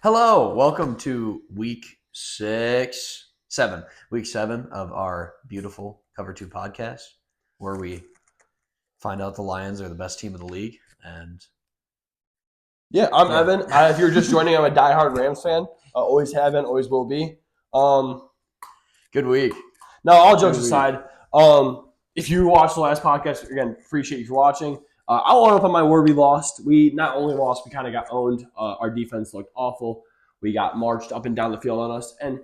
Hello, welcome to week 7 of our beautiful Cover 2 podcast, where we find out the Lions are the best team in the league. And I'm Evan. If you're just joining, I'm a diehard Rams fan. Always have been, always will be. Good week. Now, all jokes aside, if you watched the last podcast, again, appreciate you for watching. I'll own up on my word. We lost. We not only lost, we kind of got owned. Our defense looked awful. We got marched up and down the field on us. And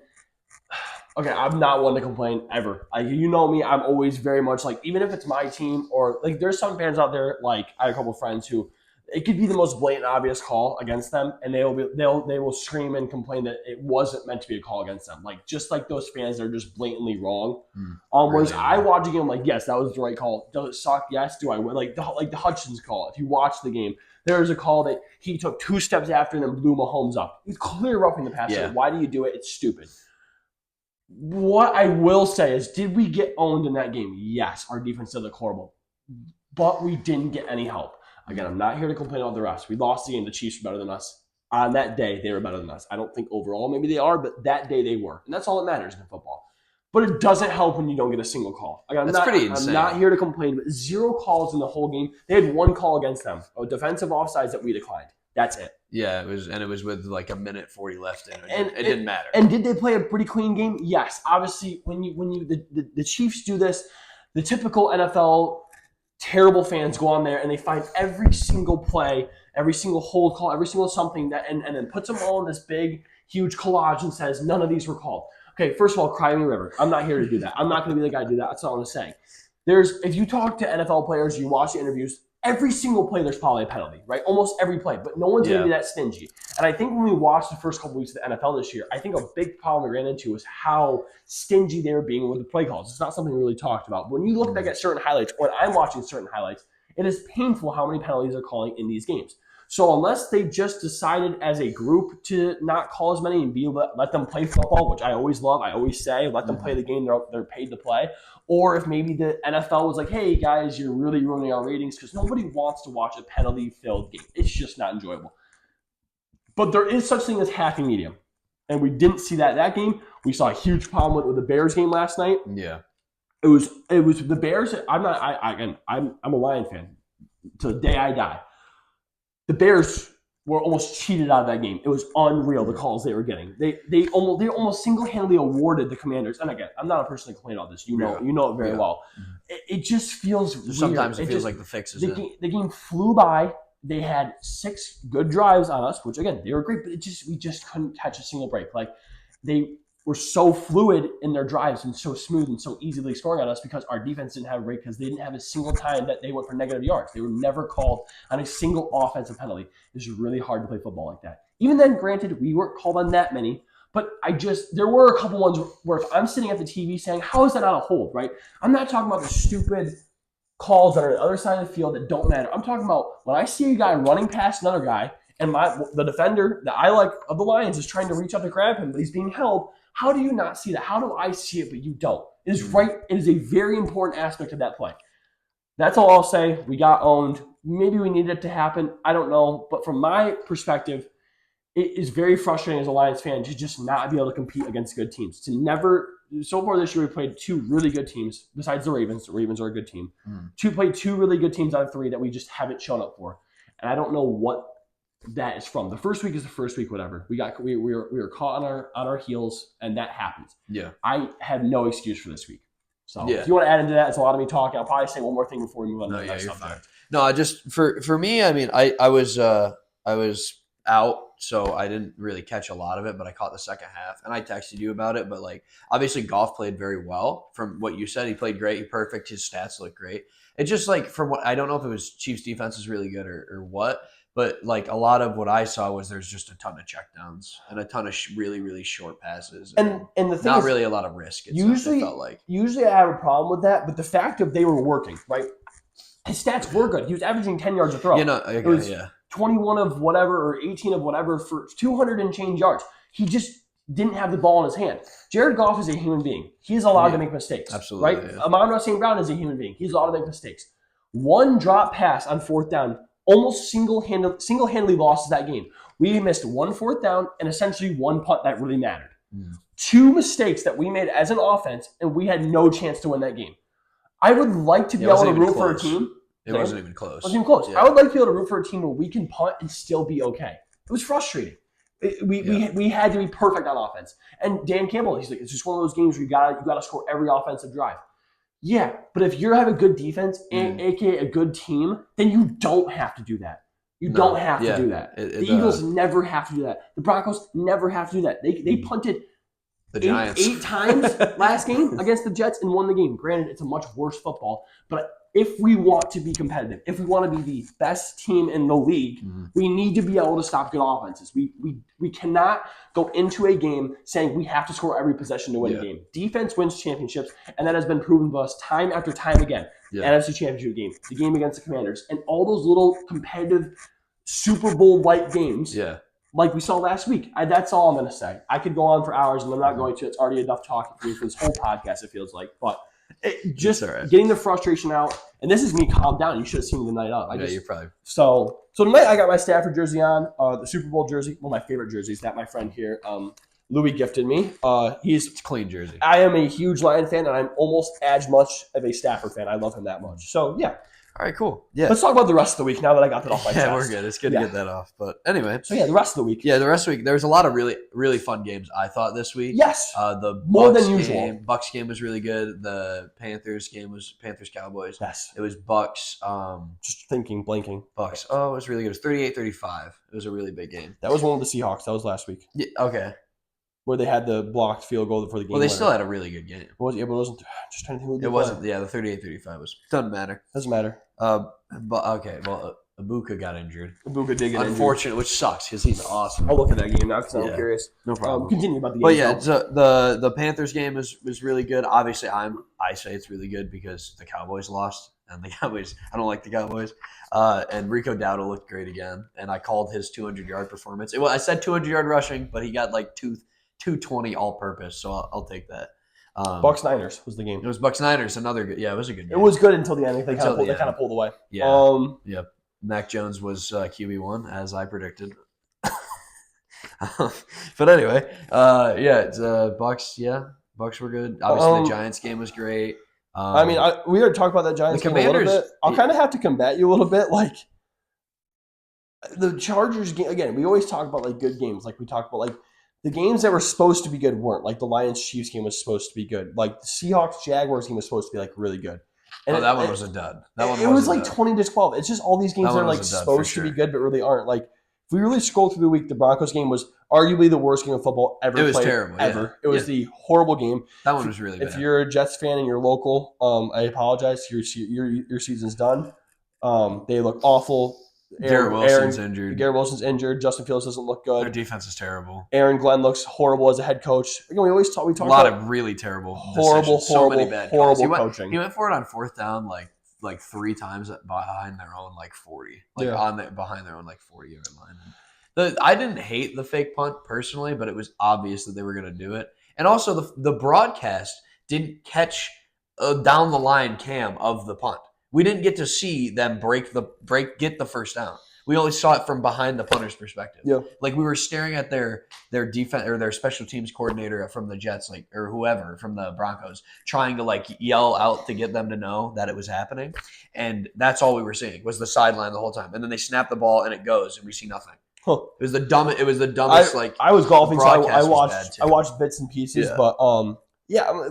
okay, I'm not one to complain ever. Like, you know me, I'm always very much like, even if it's my team or like, there's some fans out there. Like, I have a couple of friends who it could be the most blatant, obvious call against them, and they will scream and complain that it wasn't meant to be a call against them. Like, just like those fans, they're just blatantly wrong. Whereas I watch a game like, yes, that was the right call. Does it suck? Yes. Do I win? Like the Hutchins call. If you watch the game, there was a call that he took 2 steps after and then blew Mahomes up. He's clear roughing the passer. Yeah. Why do you do it? It's stupid. What I will say is, did we get owned in that game? Yes, our defense did look horrible, but we didn't get any help. Again, I'm not here to complain about the rest. We lost the game. The Chiefs were better than us. On that day, they were better than us. I don't think overall maybe they are, but that day they were. And that's all that matters in football. But it doesn't help when you don't get a single call. Again, That's pretty insane. I'm not here to complain, but 0 calls in the whole game. They had 1 call against them, a defensive offsides that we declined. That's it. Yeah, it was with like a minute 40 left in it. It didn't matter. And did they play a pretty clean game? Yes. Obviously, when the Chiefs do this, the typical NFL terrible fans go on there and they find every single play, every single hold call, every single something that and then puts them all in this big, huge collage and says none of these were called. Okay, first of all, cry me a river. I'm not here to do that. I'm not going to be the guy to do that. That's all I'm saying. If you talk to NFL players, you watch the interviews, every single play there's probably a penalty, right? Almost every play, but no one's going to be that stingy. And I think when we watched the first couple weeks of the NFL this year, I think a big problem we ran into was how stingy they were being with the play calls. It's not something we really talked about. When you look back at certain highlights, when I'm watching certain highlights, it is painful how many penalties they're calling in these games. So unless they just decided as a group to not call as many and let them play football, which I always love, I always say, let them play the game they're paid to play. Or if maybe the NFL was like, hey, guys, you're really ruining our ratings, because nobody wants to watch a penalty-filled game. It's just not enjoyable. But there is such thing as happy medium. And we didn't see that game. We saw a huge problem with the Bears game last night. Yeah. It was the Bears. I'm a Lion fan till the day I die. The Bears were almost cheated out of that game. It was unreal, the calls they were getting. They almost single-handedly awarded the Commanders. And again, I'm not a person to complain about this. You know it very well. It just feels weird. Sometimes it feels like the fix is in. The game flew by. They had 6 good drives on us, which again, they were great, but we just couldn't catch a single break. Like, they were so fluid in their drives and so smooth and so easily scoring on us because our defense didn't have a break, because they didn't have a single time that they went for negative yards. They were never called on a single offensive penalty. It's really hard to play football like that. Even then, granted, we weren't called on that many, but there were a couple ones where if I'm sitting at the TV saying, how is that not a hold, right? I'm not talking about the stupid calls that are on the other side of the field that don't matter. I'm talking about when I see a guy running past another guy and the defender that I like of the Lions is trying to reach out to grab him, but he's being held. How do you not see that? How do I see it, but you don't? It is right. It is a very important aspect of that play. That's all I'll say. We got owned. Maybe we needed it to happen. I don't know. But from my perspective, it is very frustrating as a Lions fan to just not be able to compete against good teams. So far this year, we played 2 really good teams besides the Ravens. The Ravens are a good team. Played 2 really good teams out of 3 that we just haven't shown up for. And I don't know what that is from. The first week is the first week, whatever. We were caught on our heels, and that happens. Yeah. I have no excuse for this week. So if you want to add into that, it's a lot of me talking. I'll probably say one more thing before we move on to the next subject. No, just for me, I mean, I was out, so I didn't really catch a lot of it, but I caught the second half, and I texted you about it. But like, obviously, Goff played very well. From what you said, he played great. He perfect. His stats look great. It's just like, from what I don't know if it was Chiefs defense is really good or what. But like, a lot of what I saw was there's just a ton of checkdowns and a ton of really, really short passes. And the thing not is, really a lot of risk. It felt like. Usually I have a problem with that, but the fact that they were working, right? His stats were good. He was averaging 10 yards a throw. It was 21 of whatever or 18 of whatever for 200 and change yards. He just didn't have the ball in his hand. Jared Goff is a human being. He's allowed to make mistakes. Absolutely. Right? Amon-Ra St. Brown is a human being. He's allowed to make mistakes. One drop pass on 4th down almost single-handedly lost that game. We missed 1 4th down and essentially 1 punt that really mattered. Mm. 2 mistakes that we made as an offense, and we had no chance to win that game. I would like to be able to root for a team. It wasn't even close. It wasn't even close. Yeah. I would like to be able to root for a team where we can punt and still be okay. It was frustrating. We had to be perfect on offense. And Dan Campbell, he's like, it's just one of those games where you gotta score every offensive drive. Yeah, but if you have a good defense and aka a good team, then you don't have to do that. You don't have to do that. The Eagles never have to do that. The Broncos never have to do that. They punted the Giants 8 times last game against the Jets and won the game. Granted, it's a much worse football, but if we want to be competitive, if we want to be the best team in the league, we need to be able to stop good offenses. We cannot go into a game saying we have to score every possession to win a game. Defense wins championships, and that has been proven to us time after time again. The NFC Championship game, the game against the Commanders, and all those little competitive Super Bowl-like games like we saw last week. That's all I'm going to say. I could go on for hours, and I'm not going to. It's already enough talking for me for this whole podcast, it feels like. But getting the frustration out, and this is me calmed down. You should have seen me the night up. You're probably so tonight I got my Stafford jersey on, the Super Bowl jersey, one of my favorite jerseys that my friend here, Louis, gifted me. It's a clean jersey. I am a huge Lion fan, and I'm almost as much of a Stafford fan. I love him that much. So yeah. All right, cool. Yeah. Let's talk about the rest of the week now that I got that off my chest. Yeah, we're good. It's good to get that off. But anyway. So the rest of the week. Yeah, the rest of the week. There was a lot of really, really fun games, I thought, this week. Yes. The more Bucks than usual. Bucks game was really good. The Panthers game was Panthers-Cowboys. Yes. It was Bucks. Just blanking. Bucks. Oh, it was really good. It was 38-35. It was a really big game. That was one of the Seahawks. That was last week. Yeah, okay. Where they had the blocked field goal for the game. Well, they still had a really good game. But it wasn't. Just trying to think. It wasn't. Yeah, the 38-35 doesn't matter. Doesn't matter. But okay. Well, Ibuka got injured. Ibuka did get unfortunate, which sucks because he's awesome. I'll look at that game now because I'm curious. No problem. Continue about the game. But yeah, so the Panthers game was really good. Obviously, I say it's really good because the Cowboys lost, and the Cowboys. I don't like the Cowboys. And Rico Dowdle looked great again, and I called his 200-yard performance. I said 200-yard rushing, but he got like 220 all-purpose, so I'll take that. Bucks Niners was the game. It was Bucks Niners, another good. Yeah, it was a good game. It was good until the end. They kind of pulled away. Yeah. Yep. Mac Jones was QB1 as I predicted. But anyway, it's Bucks. Yeah, Bucks were good. Obviously, the Giants game was great. We already talked about that Giants game a little bit. I'll kind of have to combat you a little bit. Like the Chargers game again. We always talk about like good games. Like we talk about like. The games that were supposed to be good weren't. Like the Lions-Chiefs game was supposed to be good. Like the Seahawks-Jaguars game was supposed to be like really good. And that one was a dud. It was like 20-12. It's just all these games that are like supposed to be good but really aren't. Like if we really scroll through the week, the Broncos game was arguably the worst game of football ever played. It was terrible. Ever. Yeah. It was the horrible game. That one was really bad. If you're a Jets fan and you're local, I apologize. Your season's done. They look awful. Garrett Wilson's injured. Garrett Wilson's injured. Justin Fields doesn't look good. Their defense is terrible. Aaron Glenn looks horrible as a head coach. We talk a lot of really terrible decisions. So many bad calls. Coaching. He went for it on 4th down like 3 times behind their own like 40, behind their own like 40-yard line. I didn't hate the fake punt personally, but it was obvious that they were going to do it. And also the broadcast didn't catch down the line cam of the punt. We didn't get to see them get the first down. We only saw it from behind the punter's perspective. Yeah. Like we were staring at their defense or their special teams coordinator from the Jets, like or whoever from the Broncos, trying to like yell out to get them to know that it was happening. And that's all we were seeing was the sideline the whole time. And then they snap the ball and it goes and we see nothing. Huh. It was the dumbest. I was golfing, so I watched bits and pieces, but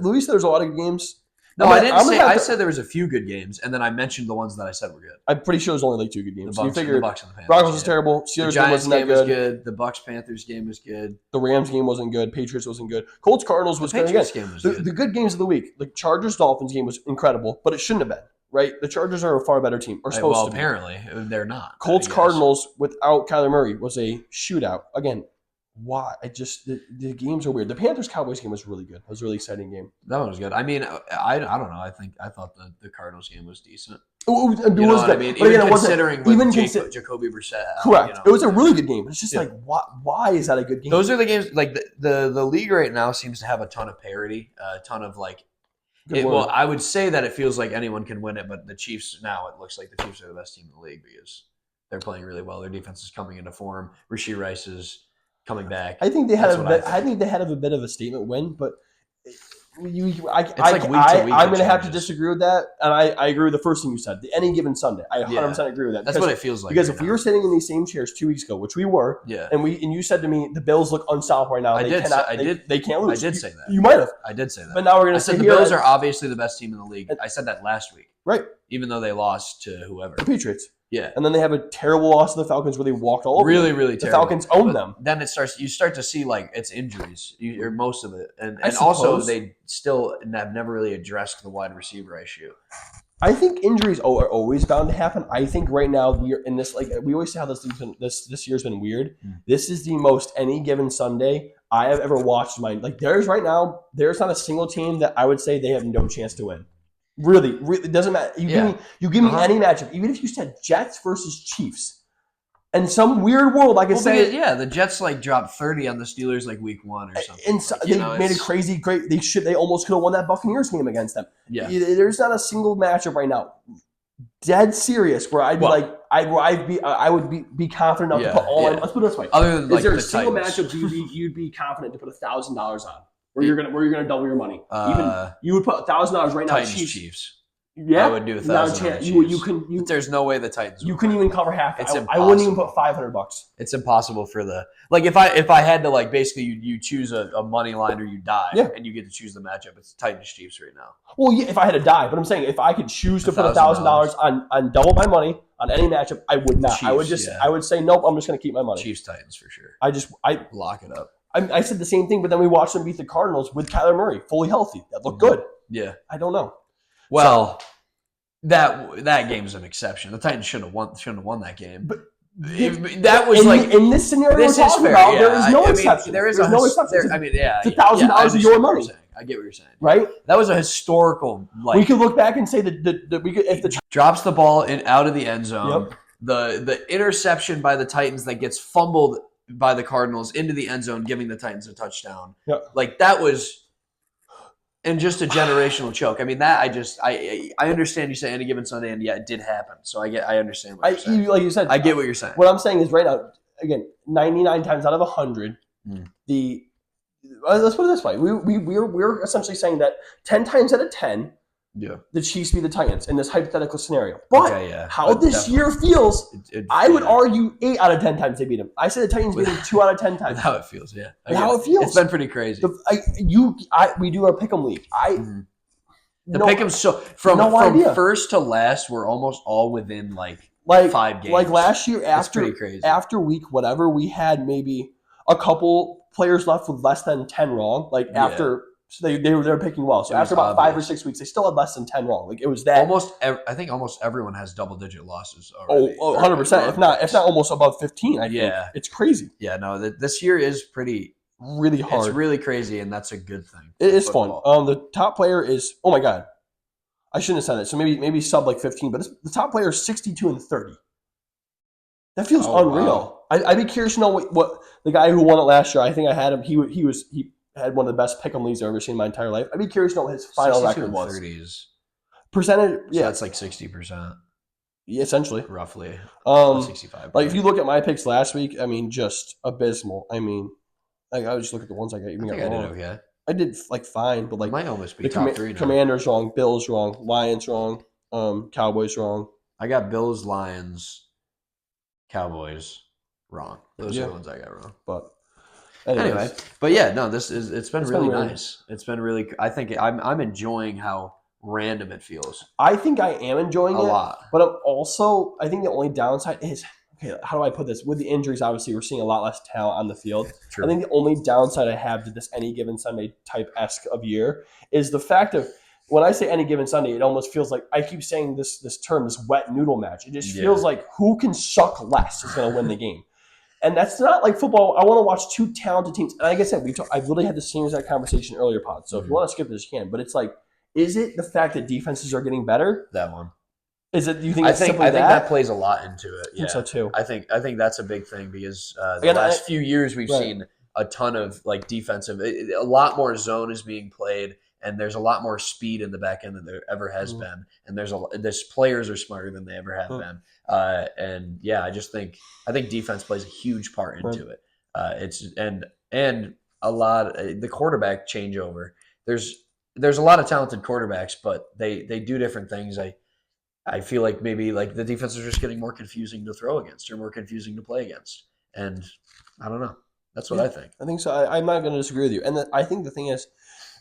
Luis, there's a lot of good games. No, I didn't say. I said there was a few good games, and then I mentioned the ones that I said were good. I'm pretty sure there's only like 2 good games. The Bucks and the Panthers. Broncos was terrible. Steelers the Giants game was good. The Bucks Panthers game was good. The Rams game wasn't good. Patriots wasn't good. Colts Cardinals was good. Game was good. The good games of the week. The Chargers Dolphins game was incredible, but it shouldn't have been. Right? The Chargers are a far better team. Or supposed to be. Apparently they're not. Colts Cardinals without Kyler Murray was a shootout. Again, why? The games are weird. The Panthers Cowboys game was really good. It was a really exciting game. That one was good. I mean, I don't know. I thought the Cardinals game was decent. It was good. I mean, even considering Jacoby Brissett. Correct. It was a really good game. But it's just like, why is that a good game? Those are the games. Like the league right now seems to have a ton of parity, a ton of like. I would say that it feels like anyone can win it, but the Chiefs now it looks like the Chiefs are the best team in the league because They're playing really well. Their defense is coming into form. Rashee Rice is coming back. I think they had That's a what I bit, I think. think they had a bit of a statement win, but It's like week to week I'm it going to have to changes. disagree with that, and I agree with the first thing you said. Any given Sunday, I 100% agree with that. That's what it feels like. Because right if we now. were sitting in these same chairs 2 weeks ago, which we were, Yeah. and you said to me the Bills look unstoppable right now. They can't lose. I did say that. You might have. I did say that. But now we're going to say say the Bills are obviously the best team in the league. I said that last week. Right. Even though they lost to whoever. The Patriots. Yeah. And then they have a terrible loss to the Falcons where they walked all over really, them. really the terrible. Falcons own them. Then you start to see like it's injuries, or most of it, and I also suppose. they still have never really addressed the wide receiver issue. I think injuries are always bound to happen. I think right now we're in this, like we always say how this year's been weird. This is the most any given Sunday I have ever watched. There's not a single team that I would say they have no chance to win. Really, it doesn't matter. You give me any matchup, even if you said Jets versus Chiefs. In some weird world, I could say, the Jets like dropped 30 on the Steelers like week 1 or something. And they made a crazy great. They almost could have won that Buccaneers game against them. Yeah, there's not a single matchup right now, dead serious, where I'd be I would be confident enough to put all. Let's put it this way: other than is there a the single Titans. matchup you'd be confident to put $1,000 on, where you're gonna double your money? Even you would put $1,000 right now. Titans Chiefs. Yeah, I would do $1,000. There's no way the Titans. You couldn't even cover half. I wouldn't even put $500. It's impossible for if I had to basically you choose a money line or you die, and you get to choose the matchup. It's Titans Chiefs right now. Well, yeah, if I had to die, but I'm saying if I could choose to put $1,000 on double my money on any matchup, I would not. Chiefs, I would say nope. I'm just going to keep my money. Chiefs Titans for sure. I lock it up. I said the same thing, but then we watched them beat the Cardinals with Kyler Murray fully healthy. That looked good. Yeah, I don't know. Well, that game's an exception. The Titans shouldn't have won that game. But that was in this scenario we're talking about. Yeah, there is no exception. There's no exception. It's $1,000 of your money. I get what you're saying. Right? That was a historical. We could look back and say that we could, if the drops the ball out of the end zone. Yep. The interception by the Titans that gets fumbled by the Cardinals into the end zone, giving the Titans a touchdown. Yep. That was. And just a generational choke. I mean, that I understand you say any given Sunday, and it did happen. So I understand what you're saying. Like you said, I get what you're saying. What I'm saying is right now, again, 99 times out of 100, let's put it this way: we're essentially saying that 10 times out of 10, the Chiefs beat the Titans in this hypothetical scenario. But this year feels, I would argue 8 out of 10 times they beat them. I said the Titans beat them 2 out of 10 times. How it feels, yeah. How it feels. It's been pretty crazy. We do our pick'em league. The pick'em from first to last, we're almost all within 5 games. Like last year, crazy. After week whatever, we had maybe a couple players left with less than 10 wrong. So they were picking well. So after about 5 or 6 weeks, they still had less than 10 wrong. It was that I think almost everyone has double-digit losses already. 100%. If not almost above 15. I think it's crazy. Yeah, no, this year is really hard. It's really crazy, and that's a good thing. It is fun. The top player is, oh my god, I shouldn't have said it. So maybe sub 15, but the top player is 62-30. That feels unreal. Wow. I'd be curious to know what the guy who won it last year. I think I had him. He had one of the best pick'em leagues I've ever seen in my entire life. I'd be curious to know what his final record was. 30s. Percentage, so that's 60%. Yeah, essentially. Roughly. 65. If you look at my picks last week, I mean, just abysmal. I mean, I would just look at the ones I got. I did okay. I did fine, but might almost be top 3 now. Commanders wrong, Bills wrong, Lions wrong, Cowboys wrong. I got Bills, Lions, Cowboys wrong. Those are the ones I got wrong. But anyway, it's been really nice. It's been really. I think I'm enjoying how random it feels. I think I am enjoying it a lot, but I think the only downside is, okay, how do I put this? With the injuries, obviously, we're seeing a lot less talent on the field. True. I think the only downside I have to this any given Sunday type-esque of year is the fact of, when I say any given Sunday, it almost feels like, I keep saying this term, this wet noodle match. It just feels like who can suck less is going to win the game. And that's not like football. I want to watch 2 talented teams. And like I said, I've literally had the same exact conversation earlier, pod. So if you want to skip this, you can. But it's is it the fact that defenses are getting better? That one. Is it? Do you think? I think that plays a lot into it. Yeah. I think so too. I think that's a big thing because the last few years we've seen a ton of defensive. A lot more zone is being played, and there's a lot more speed in the back end than there ever has been, and there's players are smarter than they ever have been, and yeah, I think defense plays a huge part into it. It's and a lot the quarterback changeover. There's a lot of talented quarterbacks, but they do different things. I feel like maybe like the defenses are just getting more confusing to throw against or more confusing to play against, and I don't know. That's what I think. I think so. I'm not going to disagree with you. And I think the thing is,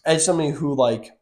as somebody who like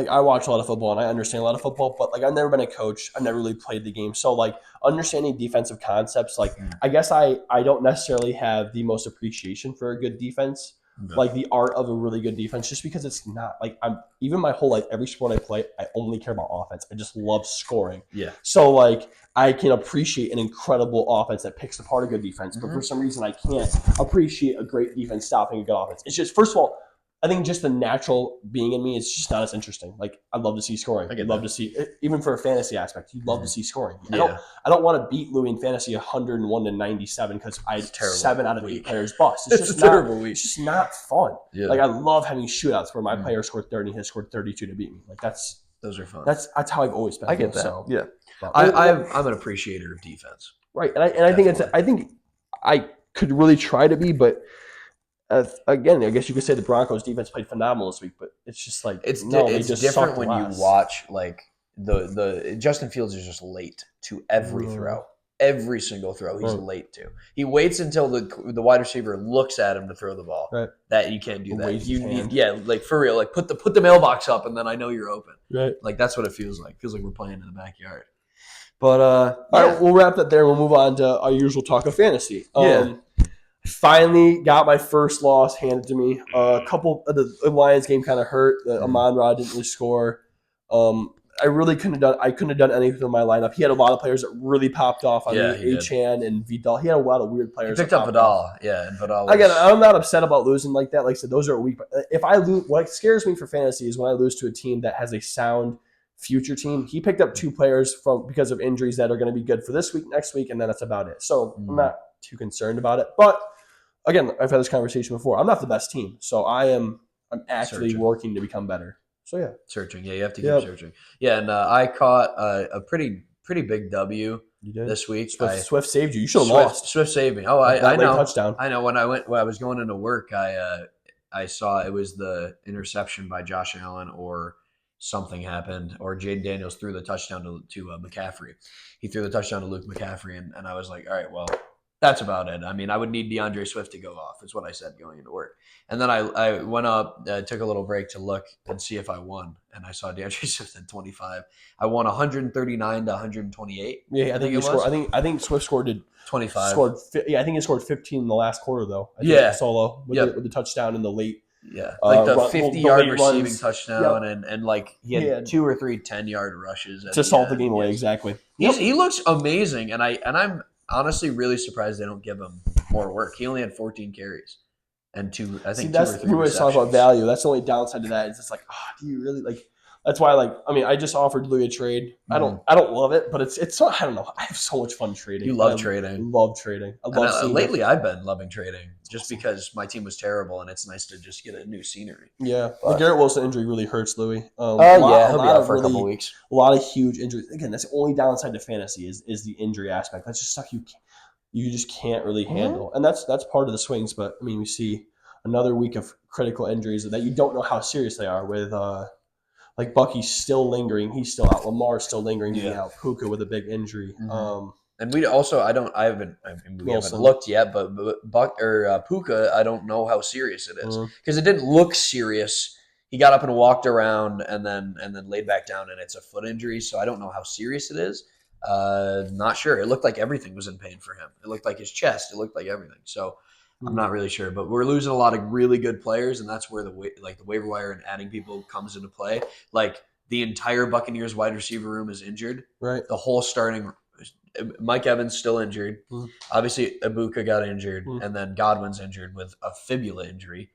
I watch a lot of football and I understand a lot of football, but like I've never been a coach. I've never really played the game. So like understanding defensive concepts, like I guess I don't necessarily have the most appreciation for a good defense, like the art of a really good defense, just because it's not like I'm even my whole life, every sport I play, I only care about offense. I just love scoring. Yeah. So like I can appreciate an incredible offense that picks apart a good defense, but for some reason I can't appreciate a great defense stopping a good offense. It's just, first of all, I think just the natural being in me, it's just not as interesting. Like I love to see scoring. I'd love to see, even for a fantasy aspect, you'd love to see scoring. Yeah. I don't want to beat Louis in fantasy 101 to 97 because I 7 out of 8 players bust. It's just terrible week. It's just not fun. Yeah. Like I love having shootouts where my player scored 30 and his scored 32 to beat me. Like those are fun. That's how I've always been. I get that. So, yeah. I'm an appreciator of defense. Right. And I think I could really try to be, but again, I guess you could say the Broncos defense played phenomenal this week, but it's just like it's different when you watch like the Justin Fields is just late to every throw. Every single throw he's late to. He waits until the wide receiver looks at him to throw the ball. Right. That you can't do that. You need, like for real, like put the mailbox up and then I know you're open. Right. Like that's what it feels like. It feels like we're playing in the backyard. But all right, we'll wrap that there. We'll move on to our usual talk of fantasy. Finally got my first loss handed to me. A couple of the Lions game kind of hurt. The Amon-Ra didn't really score. I really couldn't have done anything in my lineup. He had a lot of players that really popped off on me. Achan and Vidal. He had a lot of weird players. He picked up Vidal. And Vidal. Again, I'm not upset about losing like that. Like I said, those are weak. But if I lose, what scares me for fantasy is when I lose to a team that has a sound future team. He picked up 2 players because of injuries that are going to be good for this week, next week, and then that's about it. So I'm not too concerned about it. But again, I've had this conversation before. I'm not the best team, so I'm actually working to become better. So yeah, searching. Yeah, you have to keep searching. Yeah, and I caught a pretty big W this week. Swift saved you. You should have lost. Swift saved me. Oh, I know. Touchdown. I know. When I was going into work, I saw it was the interception by Josh Allen or something happened, or Jaden Daniels threw the touchdown to McCaffrey. He threw the touchdown to Luke McCaffrey, and I was like, all right, well, that's about it. I mean, I would need DeAndre Swift to go off. Is what I said going into work. And then I went up, took a little break to look and see if I won, and I saw DeAndre Swift at 25. I won 139 to 128. Yeah, I think you scored. I think Swift scored 25. I think he scored 15 in the last quarter though. Solo with the touchdown in the late. Yeah, like the 50-yard receiving touchdown, and like he had 2 or 3 10-yard rushes to salt the game away. Exactly. He looks amazing, and I'm honestly really surprised they don't give him more work. He only had 14 carries and 2 or 3 receptions. We always talk about value. That's the only downside to that. It's just like, do you really like? That's why, I just offered Louis a trade. I don't love it, but it's so, I don't know. I have so much fun trading. You love trading. Love trading. Lately, I've been loving trading just because my team was terrible, and it's nice to just get a new scenery. Yeah, the Garrett Wilson injury really hurts Louis. He'll be out for a couple weeks. A lot of huge injuries. Again, that's the only downside to fantasy is the injury aspect. That's just stuff you just can't really handle, and that's part of the swings. But I mean, we see another week of critical injuries that you don't know how serious they are with. Like Bucky's still lingering, he's still out. Lamar's still lingering, being out. Puka with a big injury. And we also, we haven't looked yet, but Puka, I don't know how serious it is because it didn't look serious. He got up and walked around and then laid back down, and it's a foot injury, so I don't know how serious it is. Not sure. It looked like everything was in pain for him. It looked like his chest. It looked like everything. So I'm not really sure, but we're losing a lot of really good players, and that's where the waiver wire and adding people comes into play. Like the entire Buccaneers wide receiver room is injured. Right. The whole starting Mike Evans still injured. Obviously, Ibuka got injured, and then Godwin's injured with a fibula injury,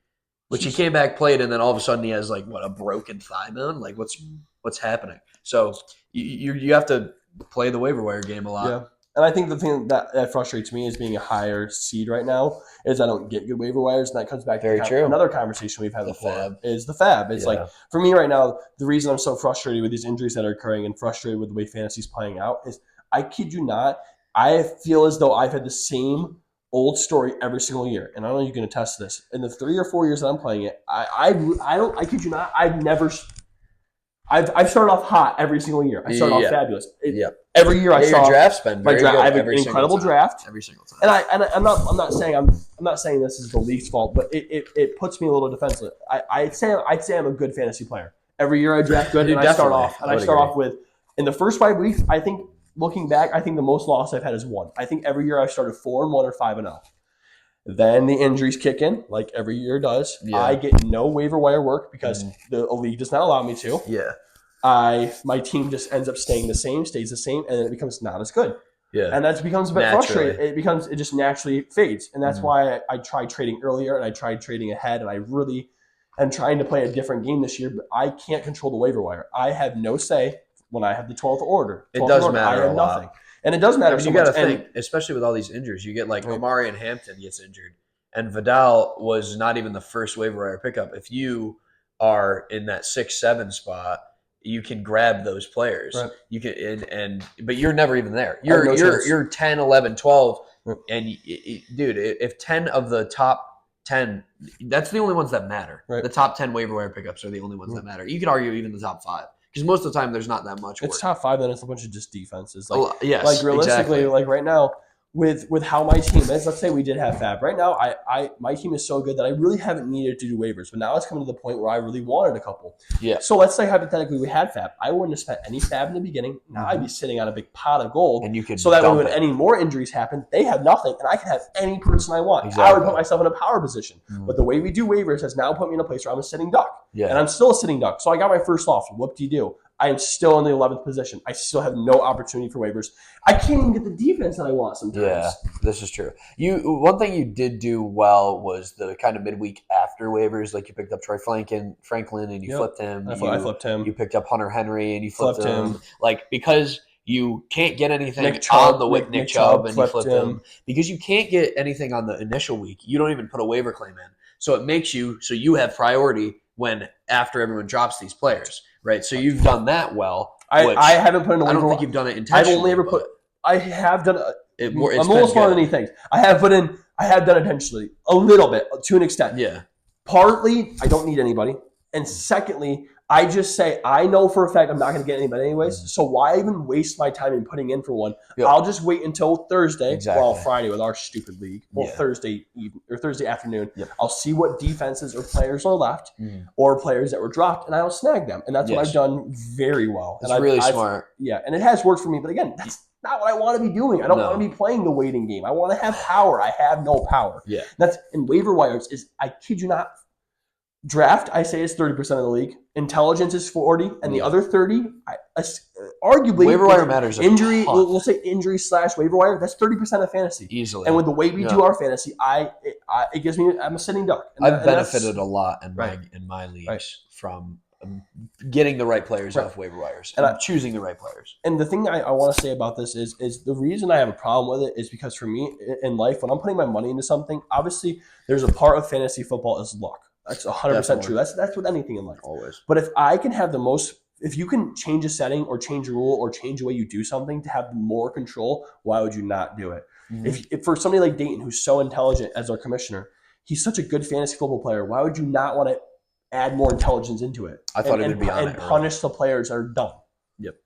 which he came back, played, and then all of a sudden he has a broken thigh bone. Like what's happening? So you have to play the waiver wire game a lot. Yeah. And I think the thing that frustrates me is being a higher seed right now is I don't get good waiver wires, and that comes back Very to true. another conversation we've had The before fab. is the fab. It's Yeah. like for me right now, the reason I'm so frustrated with these injuries that are occurring and frustrated with the way fantasy's playing out is I kid you not, I feel as though I've had the same old story every single year, and I don't know if you can attest to this. In the 3 or 4 years that I'm playing it, I kid you not, I've started off hot every single year. I started off fabulous. Every year I your start draft's been very good. I have an every incredible single time. draft, every single time. and I'm not saying this is the league's fault, but it puts me a little defensive. I'd say I'm a good fantasy player. Every year I draft good, and I start off with in the first 5 weeks. I think looking back, I think the most loss I've had is 1. I think every year I've started 4-1 or 5-0. Then the injuries kick in, like every year does. Yeah. I get no waiver wire work because the league does not allow me to. Yeah. My team just ends up stays the same, and then it becomes not as good. Yeah. And that becomes a bit frustrating. It just naturally fades. And that's why I tried trading earlier and I tried trading ahead, and I really am trying to play a different game this year, but I can't control the waiver wire. I have no say when I have the 12th order. It does matter. I have nothing. And it does matter. You got to think, especially with all these injuries, you get like Omari and Hampton gets injured, and Vidal was not even the first waiver wire pickup. If you are in that 6-7 spot, you can grab those players. Right. You can, but you're never even there. You're 10, 11, 12, and dude, if 10 of the top 10, that's the only ones that matter. Right. The top 10 waiver wire pickups are the only ones that matter. You could argue even the top 5. Because most of the time, there's not that much work. It's top 5, then it's a bunch of just defenses. Yes, like realistically, exactly. like right now, with how my team is, let's say we did have fab. Right now, my team is so good that I really haven't needed to do waivers. But now it's coming to the point where I really wanted a couple. Yeah. So let's say hypothetically we had fab. I wouldn't have spent any fab in the beginning. Now I'd be sitting on a big pot of gold. And you could so that way when any more injuries happen, they have nothing, and I can have any person I want. Exactly. I would put myself in a power position. But the way we do waivers has now put me in a place where I'm a sitting duck. Yeah. And I'm still a sitting duck. So I got my first loss. Whoop-de-doo. I am still in the 11th position. I still have no opportunity for waivers. I can't even get the defense that I want sometimes. Yeah, this is true. One thing you did do well was the kind of midweek after waivers. Like you picked up Troy Franklin and you flipped him. I flipped him. You picked up Hunter Henry and you flipped him. Like because you can't get anything on the Nick Chubb and you flipped him. Because you can't get anything on the initial week. You don't even put a waiver claim in. So it makes you so you have priority when after everyone drops these players. Right, so you've done that well. I haven't put in a waiver. I don't think you've done it intentionally. I've only ever put. I have done. I'm almost one of many things. I have done it intentionally a little bit to an extent. Yeah. Partly, I don't need anybody, and secondly, I just say I know for a fact I'm not going to get anybody anyways. So why even waste my time in putting in for one? Yep. I'll just wait until Thursday. Well, Friday with our stupid league. Well, Thursday evening or Thursday afternoon. Yep. I'll see what defenses or players are left, or players that were dropped, and I'll snag them. And that's what I've done very well. It's really smart. Yeah, and it has worked for me. But again, that's not what I want to be doing. I don't want to be playing the waiting game. I want to have power. I have no power. Yeah. That's in waiver wires. I kid you not. Draft, I say, is 30% of the league. Intelligence is 40, and the other 30, arguably, waiver wire matters. Injury, we'll say injury / waiver wire. That's 30% of fantasy easily. And with the way we do our fantasy, it gives me. I'm a sitting duck. I've benefited a lot in my leagues from getting the right players off waiver wires and choosing the right players. And the thing I want to say about this is the reason I have a problem with it is because for me in life, when I'm putting my money into something, obviously there's a part of fantasy football is luck. That's 100% true. That's with anything in life. Always. But if I can have if you can change a setting or change a rule or change the way you do something to have more control, why would you not do it? If for somebody like Dayton, who's so intelligent as our commissioner, he's such a good fantasy football player, why would you not want to add more intelligence into it? I thought it would be on and punish the players that are dumb. Yep.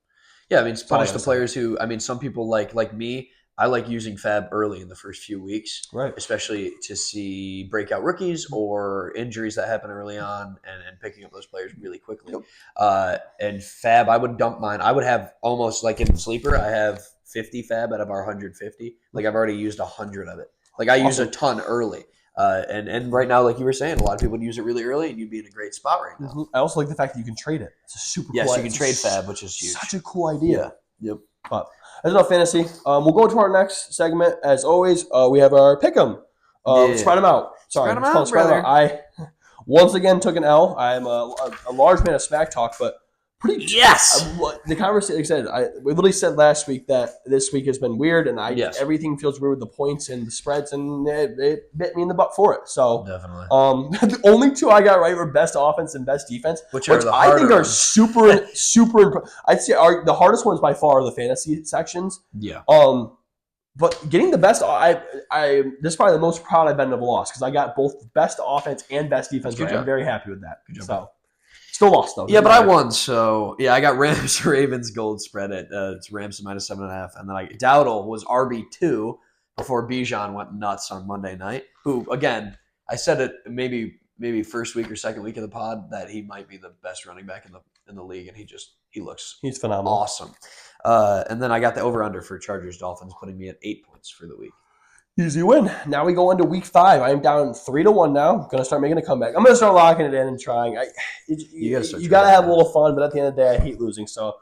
Yeah, I mean, punish the players who, some people like me, I like using fab early in the first few weeks, right? Especially to see breakout rookies or injuries that happen early on, and picking up those players really quickly. Yep. And fab, I would dump mine. I would have almost like in sleeper, I have 50 fab out of our 150. Like I've already used 100 of it. Like I use a ton early. And right now, like you were saying, a lot of people would use it really early, and you'd be in a great spot right now. I also like the fact that you can trade it. It's a super cool idea. Yes, you can trade fab, which is huge. Such a cool idea. Yeah. Yep. But that's enough fantasy. We'll go to our next segment. As always, we have our pick'em. Spread them out. Sorry, spread them out, brother. I once again took an L. I'm a large man of smack talk, but pretty. Yes. The conversation, like I said, we literally said last week that this week has been weird, and Yes. everything feels weird with the points and the spreads, and it bit me in the butt for it. So Definitely. the only two I got right were best offense and best defense, which are the I think are ones. super. I'd say the hardest ones by far are the fantasy sections. Yeah. But getting the best, this is probably the most proud I've been of a loss because I got both best offense and best defense right. I'm very happy with that. So, still lost though. Yeah, but I won. So yeah, I got Rams Ravens gold spread at it's Rams -7.5, and then Dowdle was RB2 before Bijan went nuts on Monday night. Who again, I said it maybe first week or second week of the pod that he might be the best running back in the league, and he's phenomenal, awesome. And then I got the over/under for Chargers Dolphins, putting me at 8 points for the week. Easy win. Now we go into week 5. I am down 3-1 now. I'm gonna start making a comeback. I'm gonna start locking it in and trying. You gotta have a little fun, but at the end of the day, I hate losing. So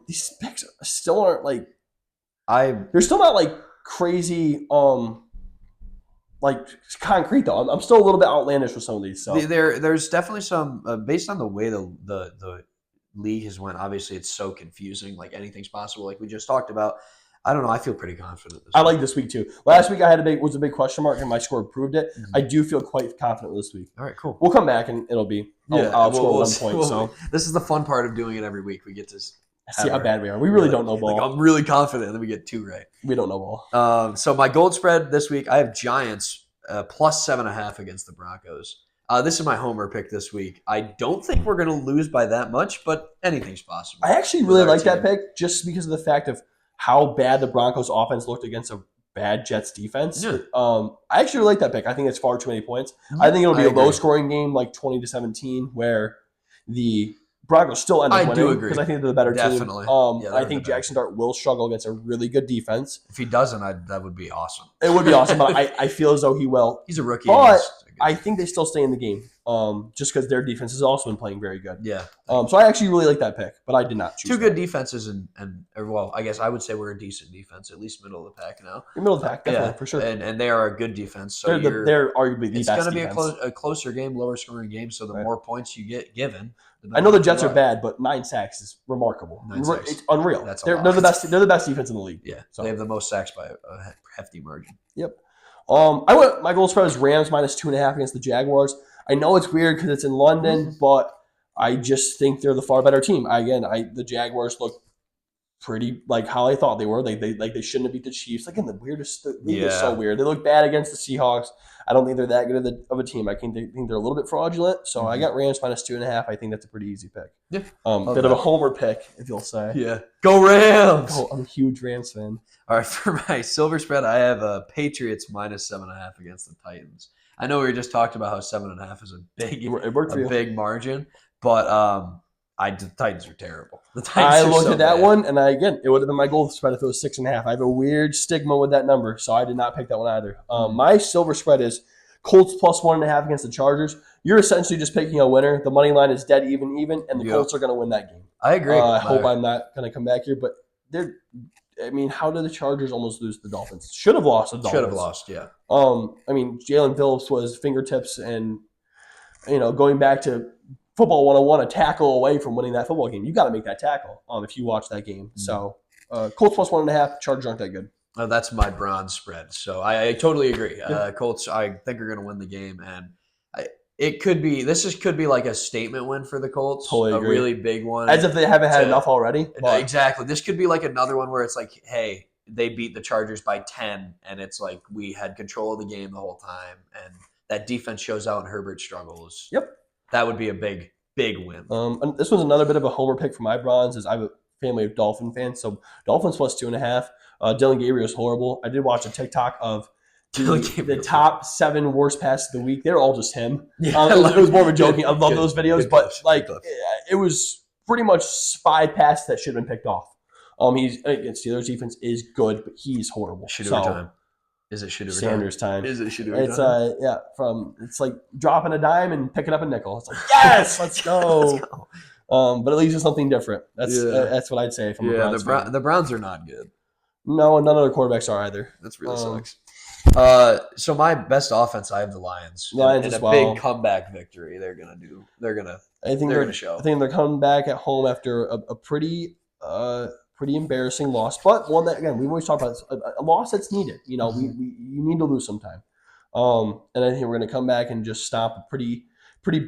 these picks still aren't like they're still not like crazy like concrete though. I'm still a little bit outlandish with some of these. So there's definitely some based on the way the league has went. Obviously, it's so confusing. Like anything's possible. Like we just talked about. I don't know. I feel pretty confident. I like this week too. Last week I had was a big question mark, and my score proved it. Mm-hmm. I do feel quite confident this week. All right, cool. We'll come back and it'll be. I'll score 1 point. So this is the fun part of doing it every week. We get to see how bad we are. We really don't know ball. Like, I'm really confident, and then we get 2 right. We don't know ball. So my gold spread this week, I have Giants +7.5 against the Broncos. This is my homer pick this week. I don't think we're going to lose by that much, but anything's possible. I actually really like that pick just because of the fact of how bad the Broncos offense looked against a bad Jets defense. Yeah. I actually really like that pick. I think it's far too many points. Mm-hmm. I think it'll be a low-scoring game, like 20-17, where the Broncos still end up winning. I do agree. Because I think they're the better team. I think Jackson Dart will struggle against a really good defense. If he doesn't, that would be awesome. It would be awesome, but I feel as though he will. He's a rookie. But I think they still stay in the game just because their defense has also been playing very good. Yeah. So I actually really like that pick, but I did not choose 2 good defenses, well, I guess I would say we're a decent defense, at least middle of the pack now. You're middle of the pack, definitely, for sure. And they are a good defense. So they're arguably the best defense. It's going to be a closer game, lower scoring game, so the more points you get given. I know the Jets are bad, but 9 sacks is remarkable. It's unreal. They're the best. They're the best defense in the league. Yeah, so they have the most sacks by a hefty margin. Yep. My goal spread is Rams -2.5 against the Jaguars. I know it's weird because it's in London, but I just think they're the far better team. The Jaguars look pretty like how I thought they were. They shouldn't have beat the Chiefs. Like in the weirdest, the league is so weird. They look bad against the Seahawks. I don't think they're that good of a team. I think they're a little bit fraudulent. So I got Rams -2.5. I think that's a pretty easy pick. Yeah, bit of a homer pick, if you'll say. Yeah, go Rams! I'm a huge Rams fan. All right, for my silver spread, I have Patriots -7.5 against the Titans. I know we just talked about how 7.5 is a big margin, but the Titans are terrible. I looked at that one, and it would have been my goal spread if it was 6.5. I have a weird stigma with that number, so I did not pick that one either. My silver spread is Colts +1.5 against the Chargers. You're essentially just picking a winner. The money line is dead even, and the Colts are going to win that game. I agree. I hope I'm not going to come back here, but how did the Chargers almost lose to the Dolphins? Should have lost the Dolphins. Should have lost, yeah. Jalen Phillips was fingertips and, going back to football 101, a tackle away from winning that football game. You got to make that tackle if you watch that game. Mm-hmm. So Colts +1.5, Chargers aren't that good. That's my bronze spread. So I totally agree. Colts, I think, are going to win the game, and could be like a statement win for the Colts. Totally agree. A really big one. As if they haven't had enough already. Exactly. This could be like another one where it's like, hey, they beat the Chargers by 10, and it's like we had control of the game the whole time, and that defense shows out and Herbert struggles. Yep. That would be a big win. And this was another bit of a homer pick for my bronze, as I have a family of Dolphin fans. So Dolphins +2.5. Dylan Gabriel is horrible. I did watch a TikTok of the top 7 worst passes of the week. They're all just him. Yeah, it was more of a joking. I love those videos, but it was pretty much 5 passes that should have been picked off. Steelers defense is good, but he's horrible. Time. Is it shoot over Sanders time? Is it shoot over time? It's like dropping a dime and picking up a nickel. It's like, yes, let's go. Let's go. But at least it's something different. That's what I'd say from a Browns fan. The Browns are not good. No, and none of the quarterbacks are either. That really sucks. So my best offense, I have the Lions. Lions and as a well. big comeback victory. They're gonna I think they're gonna show. I think they're coming back at home after a pretty embarrassing loss, but one that again we've always talked about a loss that's needed. You know, you need to lose sometime. And I think we're going to come back and just stop a pretty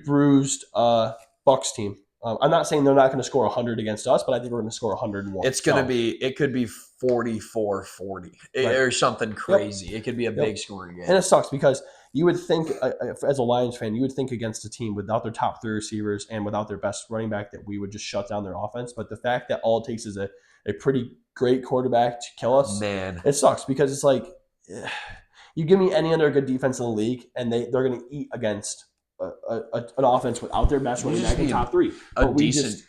bruised Bucks team. I'm not saying they're not going to score 100 against us, but I think we're going to score 101. It's going to be, it could be 44-40 Right. or something crazy. Yep. It could be a big scoring game. And it sucks because you would think, as a Lions fan, you would think against a team without their top 3 receivers and without their best running back that we would just shut down their offense. But the fact that all it takes is a pretty great quarterback to kill us, man, it sucks because it's like you give me any other good defense in the league, and they're going to eat against an offense without their best running back in top 3.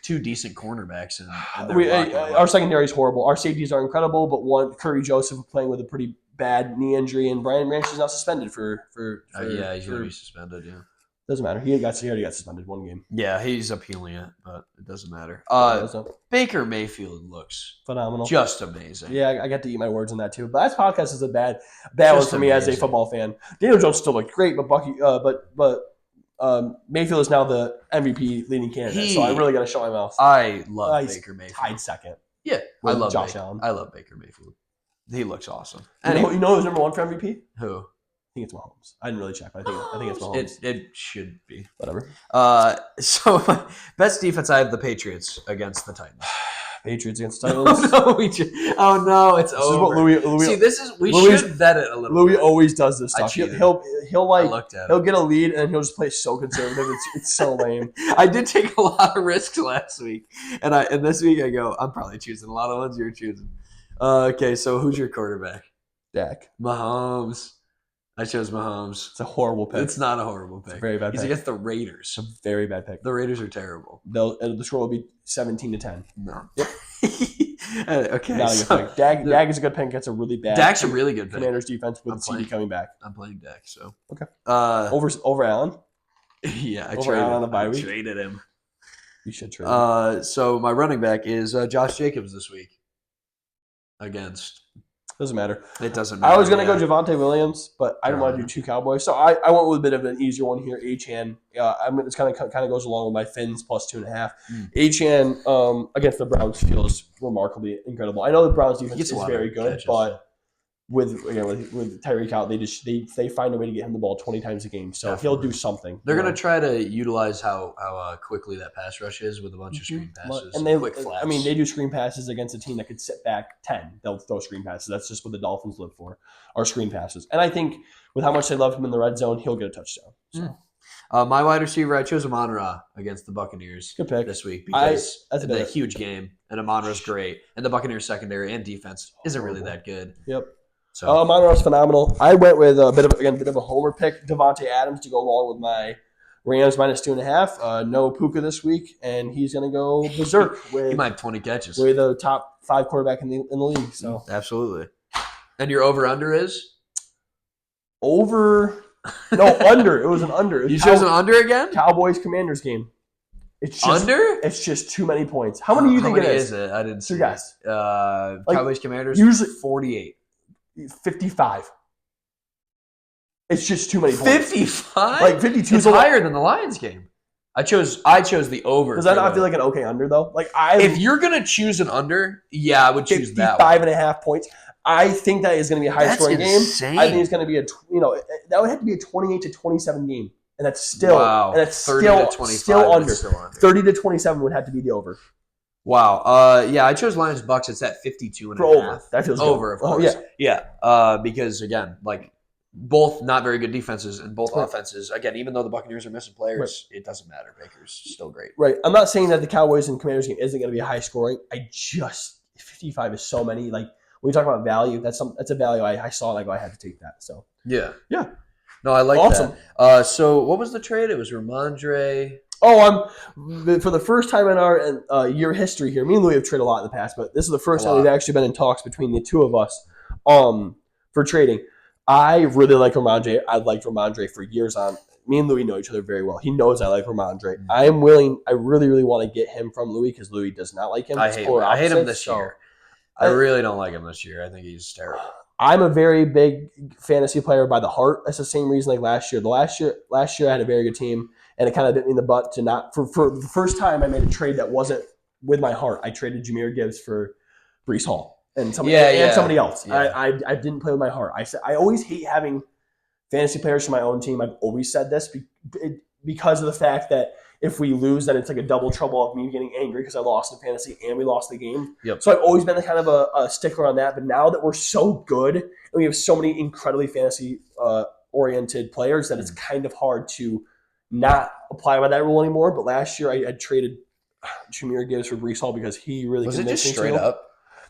Two decent cornerbacks, our secondary is horrible. Our safeties are incredible, but one Curry Joseph playing with a pretty bad knee injury, and Brian Branch is now suspended for he's going to be suspended. Yeah, doesn't matter. He already got suspended 1 game. Yeah, he's appealing it, but it doesn't matter. Baker Mayfield looks phenomenal, just amazing. Yeah, I got to eat my words on that too. But that podcast is a bad one for me as a football fan. Daniel Jones still looked great, but Mayfield is now the MVP leading candidate, so I really got to shut my mouth. I love Baker Mayfield. Tied second. Yeah, I love Josh Allen. I love Baker Mayfield. He looks awesome. You know who's number 1 for MVP? Who? I think it's Mahomes. I didn't really check, but I think it's Mahomes. It should be. Whatever. So my best defense, I have the Patriots against the Titans. Patriots against Titans. Oh no, it's over. Is what Louis. See, this is we should vet it a little. Louis bit. Always does this stuff. He'll get a lead and he'll just play so conservative. It's so lame. I did take a lot of risks last week, and this week I go. I'm probably choosing a lot of ones you're choosing. Okay, so who's your quarterback? Dak. Mahomes. I chose Mahomes. It's a horrible pick. It's not a horrible pick. It's a very bad pick. He's against the Raiders. It's a very bad pick. The Raiders are terrible. The score will be 17-10. No. Yep. Okay. Not a good pick. Dak is a good pick. That's a really bad. Dak's a really good pick. Commanders defense with CD coming back. I'm playing Dak, so. Okay. Over Allen? Yeah, I traded him. You should trade him. So my running back is Josh Jacobs this week. Against. Doesn't matter. It doesn't matter. I was going to go Javonte Williams, but I didn't want to do 2 Cowboys. So I went with a bit of an easier one here, Achane. It's kind of goes along with my Finns plus 2.5. Achane against the Browns feels remarkably incredible. I know the Browns defense is very good, but with Tyreek out, they find a way to get him the ball 20 times a game. So he'll do something. They're going to try to utilize how quickly that pass rush is with a bunch of screen passes and quick flats. I mean, they do screen passes against a team that could sit back 10. They'll throw screen passes. That's just what the Dolphins live for, are screen passes. And I think with how much they love him in the red zone, he'll get a touchdown. So. My wide receiver, I chose Amon-Ra against the Buccaneers this week because that's a huge game, and Amon-Ra's great, and the Buccaneers secondary and defense isn't really that good. Yep. So Amon-Ra's phenomenal. I went with a bit of a homer pick, Devontae Adams, to go along with my Rams minus 2.5. No Puka this week, and he's going to go berserk. He might have 20 catches. With the top 5 quarterback in the league. So absolutely. And your over/under is? Under. It was an under. You chose an under again? Cowboys Commanders game. It's just under? It's just too many points. How many do you think it is? I didn't see. Two guys. Cowboys Commanders. Usually 48. 55. It's just too many points. 55? Like 52 is higher than the Lions game. I chose the over. Does that not feel like an okay under though? If you're gonna choose an under, yeah, I would choose that. 55.5 points. I think that is going to be a high scoring game. I think it's going to be that would have to be a 28-27 game, and that's still still under. 30-27 would have to be the over. Wow. Yeah, I chose Lions Bucks. It's at 52.5. Over. That feels over, good. Of course. Yeah. Because again, both not very good defenses and both offenses. Again, even though the Buccaneers are missing players, it doesn't matter. Baker's still great. Right. I'm not saying that the Cowboys and Commanders game isn't going to be high scoring. 55 is so many. When we talk about value, that's a value I saw and I had to take that. So yeah. No, I like that. So what was the trade? It was Ramondre. Oh, for the first time in our year history here. Me and Louis have traded a lot in the past, but this is the first time we've actually been in talks between the two of us for trading. I really like Ramondre. I've liked Ramondre for years on. Me and Louis know each other very well. He knows I like Ramondre. I really, really want to get him from Louis because Louis does not like him. I hate him this year. I really don't like him this year. I think he's terrible. I'm a very big fantasy player by the heart. That's the same reason like last year. Last year I had a very good team, and it kind of bit me in the butt to not for the first time I made a trade that wasn't with my heart. I traded Jameer Gibbs for Brees Hall and somebody else. Yeah. I didn't play with my heart. I always hate having fantasy players for my own team. I've always said this because of the fact that if we lose, then it's like a double trouble of me getting angry because I lost in fantasy and we lost the game. Yep. So I've always been kind of a stickler on that. But now that we're so good and we have so many incredibly fantasy oriented players that it's kind of hard to not apply by that rule anymore. But last year I traded Jameer Gibbs for Brees Hall because he really Was it convinced just me straight to. up?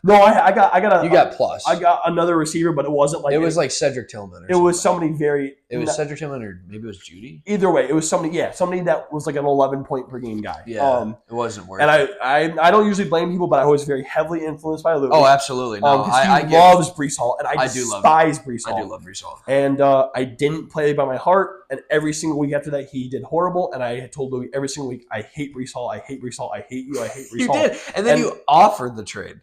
No, I got You got plus. I got another receiver, but it wasn't like it was like Cedric Tillman. It was somebody very. It was Cedric Tillman, or maybe it was Judy. Either way, it was somebody. Yeah, somebody that was like an 11-point per game guy. Yeah, it wasn't worth. And it. I don't usually blame people, but I was very heavily influenced by Louis. Oh, absolutely. No, because he loves Brees Hall, and I despise Brees Hall. I do love Brees Hall, and I didn't play by my heart. And every single week after that, he did horrible. And I told Louis every single week, I hate Brees Hall. I hate Brees Hall. I hate you. I hate Brees Hall. You did, and then you offered the trade,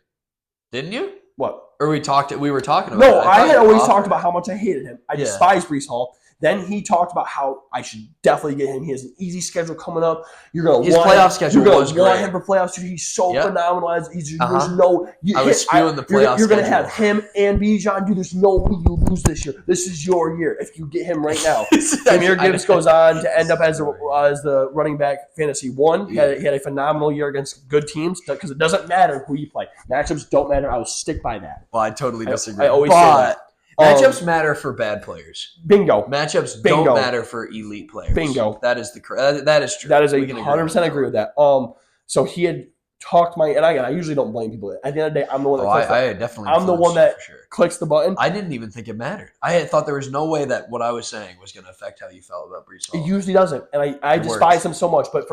didn't you? What? Or we were talking about. No, I had always talked about how much I hated him. I despise Brees Hall. Then he talked about how I should definitely get him. He has an easy schedule coming up. You're gonna his playoff schedule was great. You're gonna want him for playoffs. He's so phenomenal. There's no. I was spewing the playoff. You're gonna have him and Bijan. Dude, there's no way you lose this year. This is your year if you get him right now. Jameer Gibbs goes on to end up as the running back fantasy one. He had a phenomenal year against good teams because it doesn't matter who you play. Matchups don't matter. I will stick by that. Well, I totally disagree. I always say that. Matchups matter for bad players. Bingo. Matchups don't matter for elite players. Bingo. That is that is true. That is 100% agree with that. So he had talked and I usually don't blame people. At the end of the day, I'm the one that clicks the button. I didn't even think it mattered. I thought there was no way that what I was saying was going to affect how you felt about Brees Hall. It usually doesn't, and I despise him so much. But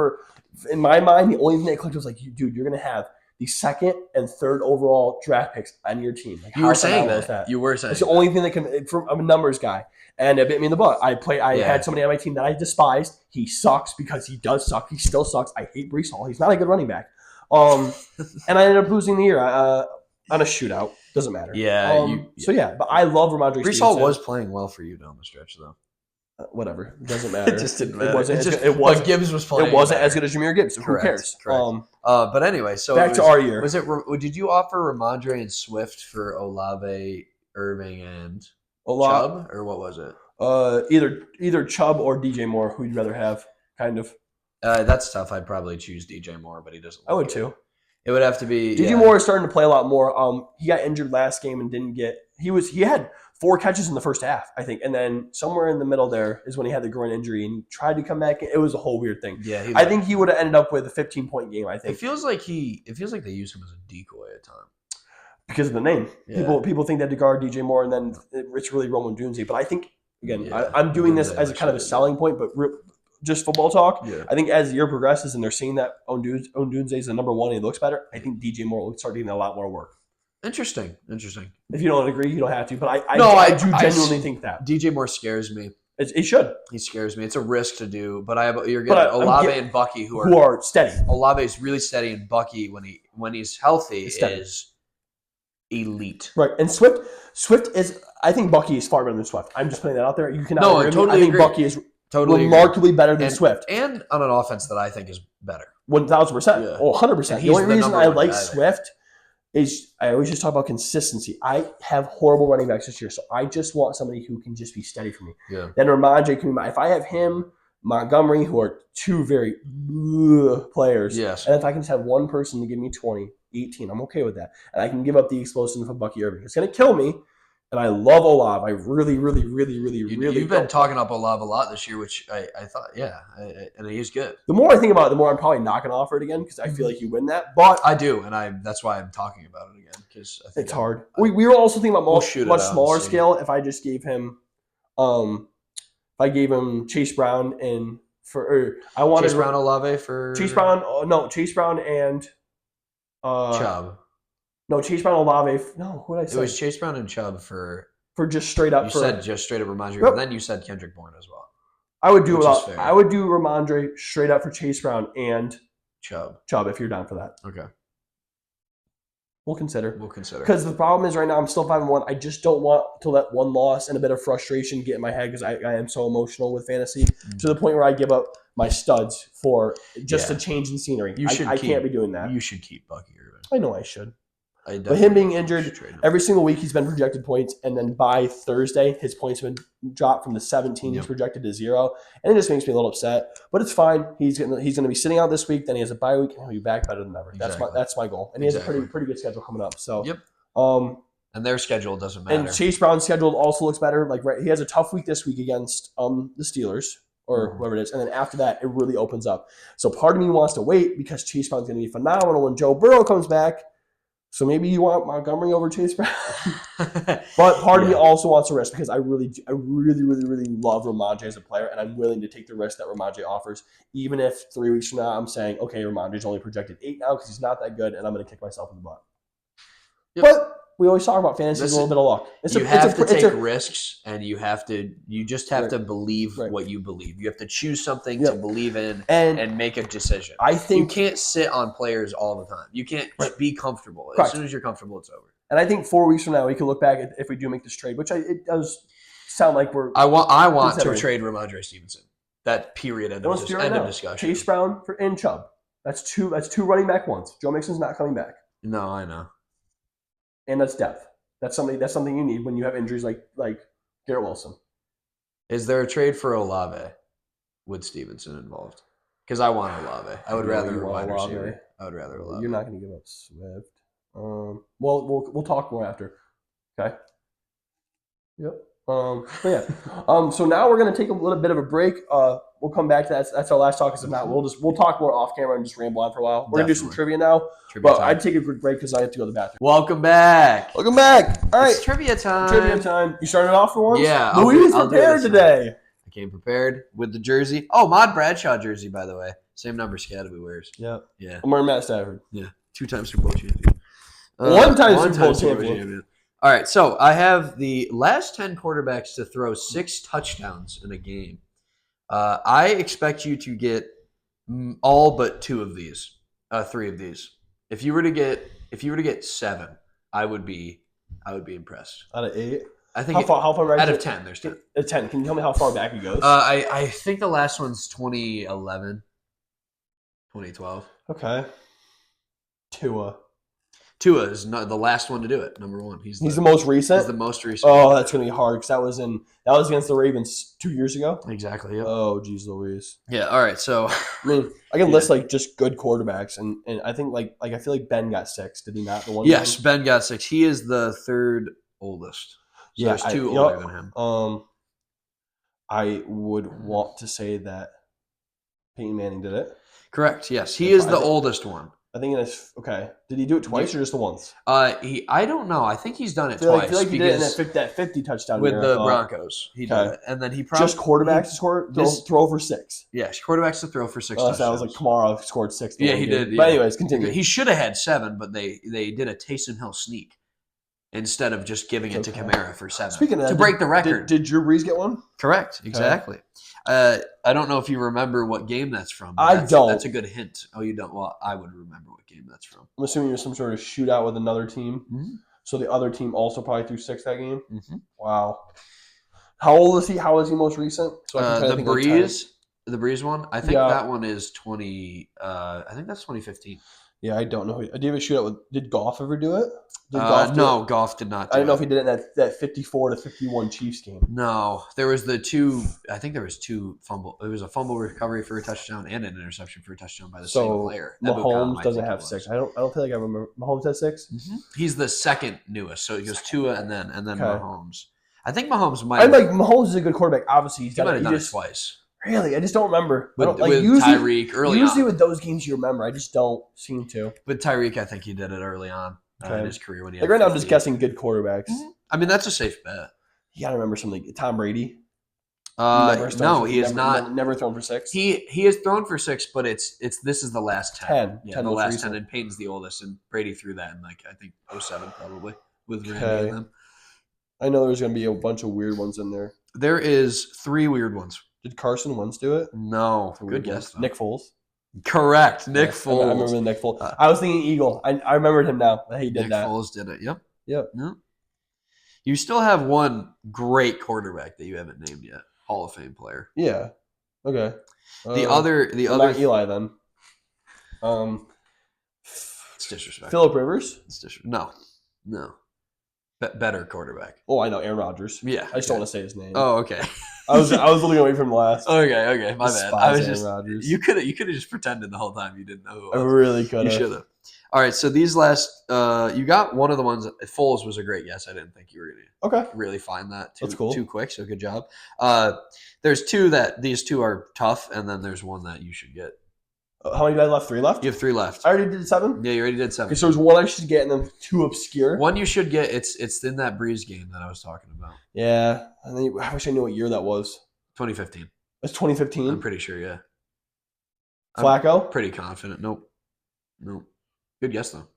in my mind, the only thing that clicked was like, dude, you're going to have the second and third overall draft picks on your team. Like, you were saying that. You were saying it's the only thing that can. I'm a numbers guy, and it bit me in the butt. I had somebody on my team that I despised. He sucks because he does suck. He still sucks. I hate Brees Hall. He's not a good running back. And I ended up losing the year on a shootout. Doesn't matter. Yeah. So but I love Ramondre. Brees Hall was playing well for you down the stretch, though. Whatever. It doesn't matter. It just didn't matter. But Gibbs was playing. It wasn't as good as Jameer Gibbs. So who cares? Correct. But anyway, so back to our year. Did you offer Ramondre and Swift for Olave, Irving, and Chubb, or what was it? Either Chubb or DJ Moore. Who you'd rather have? Kind of. That's tough. I'd probably choose DJ Moore, but he doesn't. I would too. It would have to be. DJ Moore is starting to play a lot more. He got injured last game and didn't get. He had 4 catches in the first half, I think, and then somewhere in the middle there is when he had the groin injury and he tried to come back. It was a whole weird thing. Yeah, I think he would have ended up with a 15-point game. I think it feels like they use him as a decoy at times because of the name. Yeah. People think they had to guard DJ Moore, and then it's really Roman Dunze. But I think again, I'm doing this as a kind of a selling point, but. Just football talk. Yeah. I think as the year progresses and they're seeing that Odunze is the number one and he looks better, I think DJ Moore will start getting a lot more work. Interesting. If you don't agree, you don't have to. But I do genuinely think that. DJ Moore scares me. He should. He scares me. It's a risk to do. But you're getting Olave and Bucky who are steady. Olave is really steady, and Bucky, when he's healthy, is elite. Right. And Swift is, I think Bucky is far better than Swift. I'm just putting that out there. You cannot agree. Totally I think agree. Bucky is remarkably better than Swift. And on an offense that I think is better. 1,000%. Yeah. Oh, 100%. The only reason I like Swift is I always just talk about consistency. I have horrible running backs this year, so I just want somebody who can just be steady for me. Yeah. Then Ramondre can be if I have him, Montgomery, who are two very players. Yes. And if I can just have one person to give me 20, 18, I'm okay with that. And I can give up the explosive of Bucky Irving. It's going to kill me. And I love Olave. I really. You've been talking up Olave a lot this year, which I thought, and he's good. The more I think about it, the more I'm probably not going to offer it again because I feel like you win that. But I do, and that's why I'm talking about it again because it's hard. We were also thinking about much smaller scale. If I just gave him, Chase Brown and I wanted Chase Brown Olave for Chase Brown and Chubb. No, Chase Brown, Olave. No, who did I say? It was Chase Brown and Chubb for just straight up. You said just straight up Ramondre, but then you said Kendrick Bourne as well. I would do Ramondre straight up for Chase Brown and Chubb if you're down for that. Okay. We'll consider. We'll consider. Because the problem is right now I'm still 5-1. I just don't want to let one loss and a bit of frustration get in my head because I am so emotional with fantasy to the point where I give up my studs for just a change in scenery. I can't be doing that. You should keep Bucky Irvin. I know I should. But him being injured, every single week he's been projected points, and then by Thursday his points have been dropped from the 17 he's projected to 0, and it just makes me a little upset. But it's fine. He's gonna be sitting out this week. Then he has a bye week, and he'll be back better than ever. Exactly. That's my goal, and he has a pretty good schedule coming up. So and their schedule doesn't matter. And Chase Brown's schedule also looks better. Like he has a tough week this week against the Steelers or whoever it is, and then after that it really opens up. So part of me wants to wait because Chase Brown's going to be phenomenal when Joe Burrow comes back. So maybe you want Montgomery over Chase Brown, but part of me also wants to risk because I really love Ramondre as a player, and I'm willing to take the risk that Ramondre offers, even if 3 weeks from now I'm saying, okay, Ramondre's only projected 8 now because he's not that good, and I'm going to kick myself in the butt. Yep. But we always talk about fantasy is a little bit of luck. You have to take risks, and you just have to believe what you believe. You have to choose something to believe in and make a decision. I think you can't sit on players all the time. You can't be comfortable. As soon as you're comfortable, it's over. And I think 4 weeks from now we can look back at if we do make this trade, which it does sound like we're. I want to trade Ramondre Stevenson. That period end of discussion. Chase Brown and Chubb. That's two running back ones. Joe Mixon's not coming back. No, I know. And that's depth. That's something you need when you have injuries like Garrett Wilson. Is there a trade for Olave with Stevenson involved? Because I want Olave. I would rather a wide receiver. I would rather Olave. You're not going to give up Swift. We'll talk more after. Okay. Yep. But yeah. So now we're gonna take a little bit of a break. We'll come back to that. That's our last talk. Because if not, we'll talk more off camera and just ramble on for a while. We're gonna do some trivia now. I'd take a quick break because I have to go to the bathroom. Welcome back. Welcome back. All right. It's trivia time. You started off for once? Yeah. Louis prepared today. I came prepared with the jersey. Oh, Mod Bradshaw jersey, by the way. Same number Scadaboo wears. Yeah. Yeah. I'm wearing Matt Stafford. Yeah. 2-time Super Bowl champion. One-time Super Bowl champion. All right, so I have the last 10 quarterbacks to throw 6 touchdowns in a game. I expect you to get all but 2 of these, 3 of these. If you were to get 7, I would be impressed. Out of 8, I think how far back? Out of 10, there's 10. 10. Can you tell me how far back it goes? I think the last one's 2011, 2012. Okay. Tua is not the last one to do it. Number 1. He's the most recent. He's the most recent. Oh, that's gonna be hard because that was against the Ravens 2 years ago. Exactly. Yep. Oh, geez, Louise. Yeah. All right. So I mean, I can list just good quarterbacks, and I think I feel like Ben got 6. Did he not? The one. Yes, Ben got 6. He is the 3rd oldest. So there's 2 older than him. I would want to say that Peyton Manning did it. Correct. Yes, he is the oldest one. I think it's okay. Did he do it twice or just the once? I don't know. I think he's done it twice. I feel like he did it in that 50 touchdown with the Broncos. He did it, and then he probably just quarterbacks to throw for 6. Yeah, quarterbacks to throw for 6. That sounds like Kamara scored 6. Yeah, he did. But anyways, continue. He should have had 7, but they did a Taysom Hill sneak instead of just giving it to Kamara for 7. Speaking of that, to break the record, did Drew Brees get one? Correct. Exactly. I don't know if you remember what game that's from. I don't. That's a good hint. Oh, you don't? Well, I would remember what game that's from. I'm assuming it was some sort of shootout with another team. Mm-hmm. So the other team also probably threw 6 that game? Mm-hmm. Wow. How old is he? How is he most recent? So I can the Breeze one? I think that one is 20 I think that's 2015. Yeah, I don't know. Did he have a shootout with? Did Goff ever do it? No, Goff did not. I don't know if he did it in that 54-51 Chiefs game. No, there was the 2. I think there was 2 fumble. It was a fumble recovery for a touchdown and an interception for a touchdown by the same player. Mahomes doesn't have 6. I don't feel like I remember. Mahomes has 6. Mm-hmm. He's the second newest, so it goes Tua and then Mahomes. I think Mahomes might. Mahomes is a good quarterback. Obviously, he might have done it twice. Really? I just don't remember. With Tyreek early on. Usually with those games you remember. I just don't seem to. With Tyreek, I think he did it early on in his career. When he right now I'm just guessing good quarterbacks. Mm-hmm. I mean, that's a safe bet. You got to remember something. Tom Brady? No, he has not. Never thrown for 6? He has thrown for 6, but this is the last 10. Yeah, 10 the last recent. 10, and Peyton's the oldest, and Brady threw that in I think 07 probably with Randy and them. I know there's going to be a bunch of weird ones in there. There is 3 weird ones. Did Carson Wentz do it? No. Good guess. Nick Foles? Correct. Nick Yes, I remember Foles. Nick Foles. Uh, I was thinking Eagle. I remembered him now. That he did Nick that. Foles did it. Yep. Yep. Yep. You still have one great quarterback that you haven't named yet. Hall of Fame player. Yeah. Okay. The Well, other not Eli then. Um, it's disrespectful. Philip Rivers. No. Better quarterback. Oh, I know Aaron Rodgers. Yeah. I just don't want to say his name. Oh, okay. I was looking away from last. Okay, my bad. Despise Aaron Rodgers. You could have just pretended the whole time you didn't know who it I was. really could You have. should have. All right, so these last you got one of the ones. Foles was a great guess. I didn't think you were gonna really find that That's cool. too quick. So good job. There's these two are tough, and then there's one that you should get. How many did I left? 3 left? You have 3 left. I already did 7? Yeah, you already did 7. Okay, so there's one I should get and then 2 obscure. One you should get. It's in that Breeze game that I was talking about. Yeah. I wish I knew what year that was. 2015. It's 2015? I'm pretty sure, yeah. Flacco? I'm pretty confident. Nope. Good guess, though.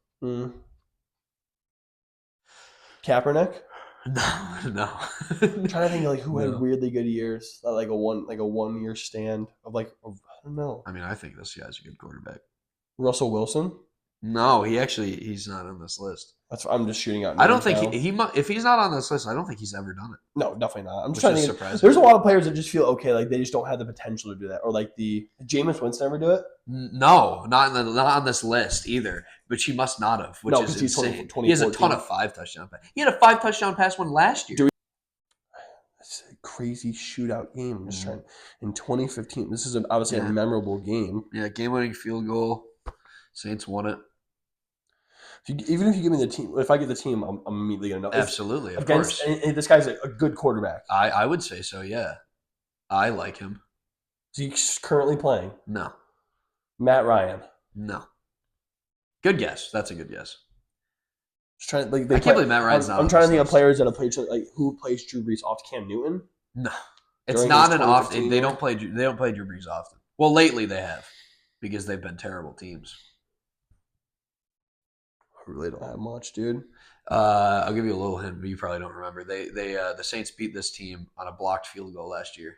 Kaepernick? No. I'm trying to think of who had weirdly good years. Like a 1 year stand of I don't know. I mean, I think this guy's a good quarterback. Russell Wilson? No, he's not on this list. I'm just shooting out. I don't think if he's not on this list, I don't think he's ever done it. No, definitely not. I'm just Which trying to is think. surprising. There's a lot of players that just feel okay, like they just don't have the potential to do that, or like the Jameis Winston ever do it. No, not on this list either. But she must not have, which is insane. He has a ton of 5 touchdown passes. He had a 5 touchdown pass one last year. It's a crazy shootout game. I'm just trying. In 2015, this is obviously a memorable game. Yeah, game-winning field goal. Saints won it. Even if you give me the team, if I get the team, I'm immediately gonna know. Absolutely, of course. And this guy's a good quarterback. I would say so. Yeah, I like him. Is he currently playing? No. Matt Ryan. No. Good guess. That's a good guess. Just trying, I can't believe Matt Ryan's not. I'm trying to think of players that have played who plays Drew Brees off Cam Newton. No, it's not an often. They don't play Drew Brees often. Well, lately they have because they've been terrible teams. I really don't have much, dude. I'll give you a little hint, but you probably don't remember. The Saints beat this team on a blocked field goal last year.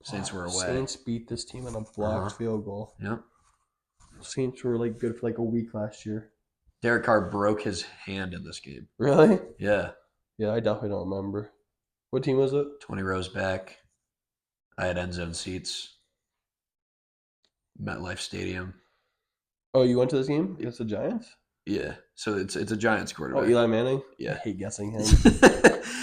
Saints were away. Saints beat this team on a blocked field goal. Yep. Saints were good for a week last year. Derek Carr broke his hand in this game. Really? Yeah. Yeah, I definitely don't remember. What team was it? 20 rows back. I had end zone seats. MetLife Stadium. Oh, you went to this game against the Giants? Yeah. So it's a Giants quarterback. Oh, Eli Manning? Yeah. I hate guessing him.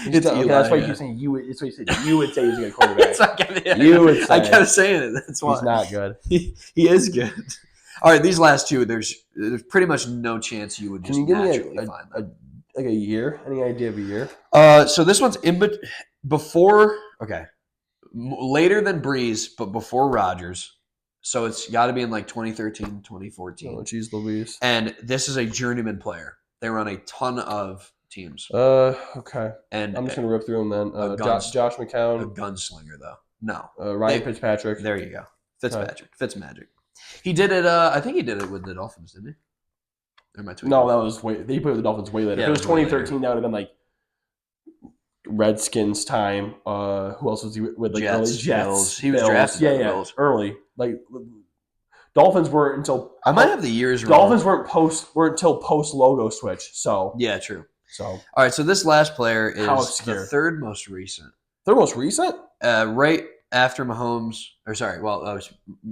It's Eli, that's why you're saying you. It's what you said. You would say he's a good quarterback. You would say. I kept saying it. That's why he's not good. He is good. All right, these last two, there's pretty much no chance you would just naturally find them. A year? Any idea of a year? So this one's before. Okay, later than Breeze, but before Rodgers. So it's got to be in 2013, 2014. Oh, geez, Louise. And this is a journeyman player. They run a ton of teams. Okay. And I'm just gonna rip through them then. Josh McCown. A gunslinger though. No. Ryan Fitzpatrick. There you go. Fitzmagic. He did it. I think he did it with the Dolphins, didn't he? Or am I tweaking? No, that was they played with the Dolphins way later. Yeah, if it was 2013, that would have been Redskins time. Who else was he with? Jets, early Jets. Bills. He was drafted. Yeah, Bills. Early. Dolphins weren't until I might have the years wrong. Dolphins weren't until post logo switch. So yeah, true. So all right. So this last player is the third most recent. Third most recent? Right after Mahomes, or sorry,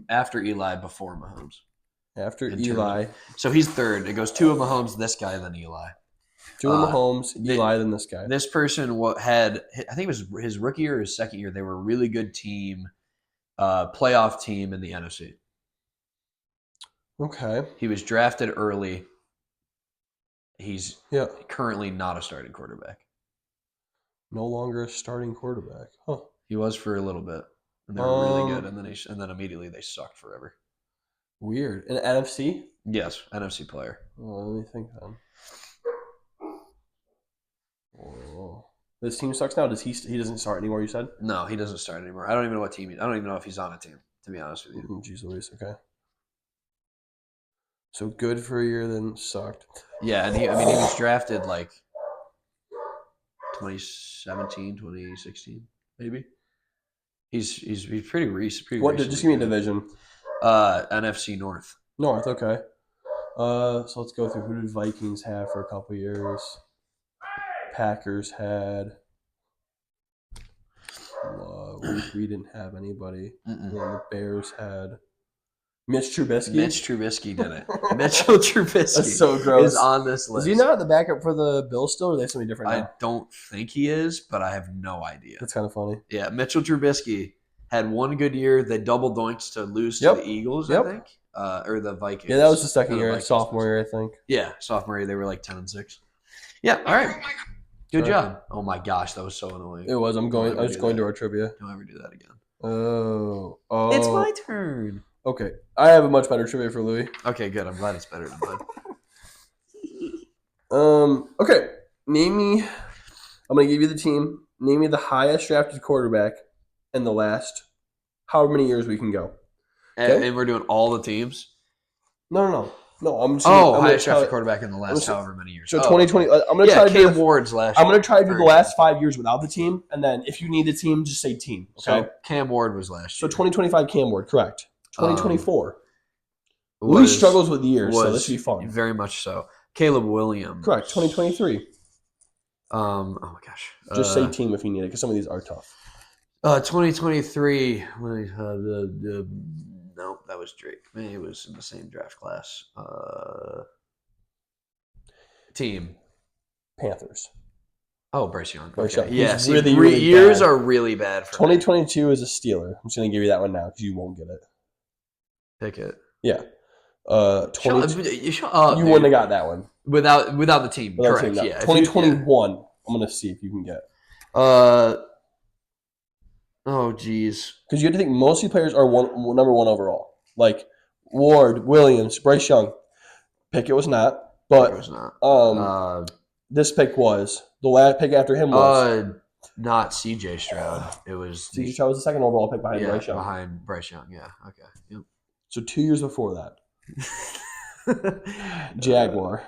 after Eli, before Mahomes. After Eli. So he's third. It goes 2 of Mahomes, this guy, then Eli. 2 of Mahomes, Eli, then this guy. This person had, I think it was his rookie year or his second year, they were a really good team, playoff team in the NFC. Okay. He was drafted early. He's currently not a starting quarterback. No longer a starting quarterback. Huh. He was for a little bit. And they were really good. And then immediately they sucked forever. Weird. An NFC? Yes, NFC player. Well, let me think then. Oh. This team sucks now? He doesn't start anymore, you said? No, he doesn't start anymore. I don't even know what team I don't even know if he's on a team, to be honest with you. Jeez Louise, okay. So good for a year, then sucked. Yeah, and he was drafted 2017, 2016, maybe. He's pretty recent. Pretty What? recently Just give me a good. division. NFC North. North. Okay. So let's go through. Who did Vikings have for a couple years? Packers had. We didn't have anybody. And then the Bears had Mitch Trubisky. Mitch Trubisky did it. Mitchell Trubisky That's so gross. is on this list. Is he not the backup for the Bills still, or are they something different now? I don't think he is, but I have no idea. That's kind of funny. Yeah, Mitchell Trubisky had one good year. They double doinked to lose Yep. to the Eagles, Yep. I think, or the Vikings. Yeah, that was the second Or the year, Vikings. sophomore year, I think. Yeah, sophomore year they were like 10-6. Yeah, all right. Good job. Oh my gosh, that was so annoying. It was. I was just going to our trivia. Don't ever do that again. Oh. It's my turn. Okay. I have a much better trivia for Louis. Okay, good. I'm glad it's better than mine. Okay. Name me. I'm going to give you the team. Name me the highest drafted quarterback in the last however many years we can go. Okay? And we're doing all the teams? No. I'm just highest drafted quarterback in the last however many years. So 2020. Okay. I'm going to try to Cam Ward's last. I'm going to try to do the last 5 years without the team, and then if you need a team, just say team. Okay. So Cam Ward was last year. So 2025 Cam Ward, correct. 2024. Louis struggles with years, so this should be fun. Very much so. Caleb Williams. Correct. 2023. Oh my gosh. Just say team if you need it, because some of these are tough. 2023. No, that was Drake. He was in the same draft class. Team. Panthers. Oh, Bryce Young. Bryce Okay. Young. Yeah, He's see, really years bad. are really bad for 2022 is a Steeler. I'm just going to give you that one now because you won't get it. Pick it. Yeah. Shut up, you wouldn't have got that one. Without the team. Without Correct. the team, no. Yeah. 2021. I'm going to see if you can get. Oh, geez. Because you have to think most of these players are number one overall. Like Ward, Williams, Bryce Young. Pickett was not. But it was not. This pick was. The last pick after him was. Not C.J. Stroud. It was C.J. Stroud was the second overall pick behind Bryce Young. Behind Bryce Young. Yeah. Okay. Yep. So 2 years before that, Jaguar.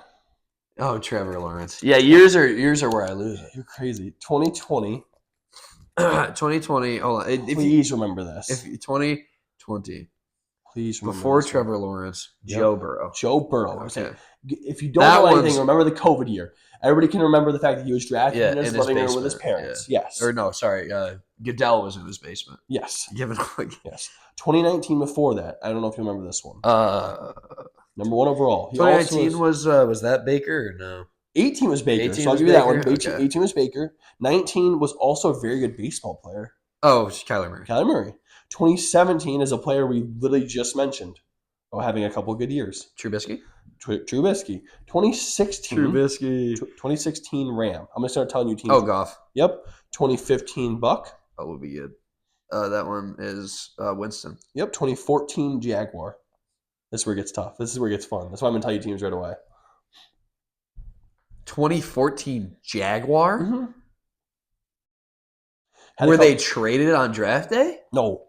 Oh, Trevor Lawrence. Yeah, years are where I lose it. You're crazy. 2020. 2020. Hold on. Please remember this. If 2020. Please remember before this Trevor Lawrence, Yep. Joe Burrow. Joe Burrow. Okay. If you don't know anything, remember the COVID year. Everybody can remember the fact that he was drafted in his living room with his parents. Yeah. Yes. Or no, sorry. Goodell was in his basement. Yes. Yes. 2019 before that. I don't know if you remember this one. Number one overall. 2019 was that Baker or no? 18 was Baker. 18 so I'll was give you that one. Baker? 18 was Baker. 19 was also a very good baseball player. Oh, it's Kyler Murray. Kyler Murray. 2017 is a player we literally just mentioned. Having a couple of good years. Trubisky. 2016. Trubisky. 2016 Ram. I'm gonna start telling you teams. Oh, Goff. Yep. 2015 Buck. That would be good. That one is Winston. Yep. 2014 Jaguar. This is where it gets tough. This is where it gets fun. That's why I'm gonna tell you teams right away. 2014 Jaguar. Mm-hmm. Were they traded on draft day? No.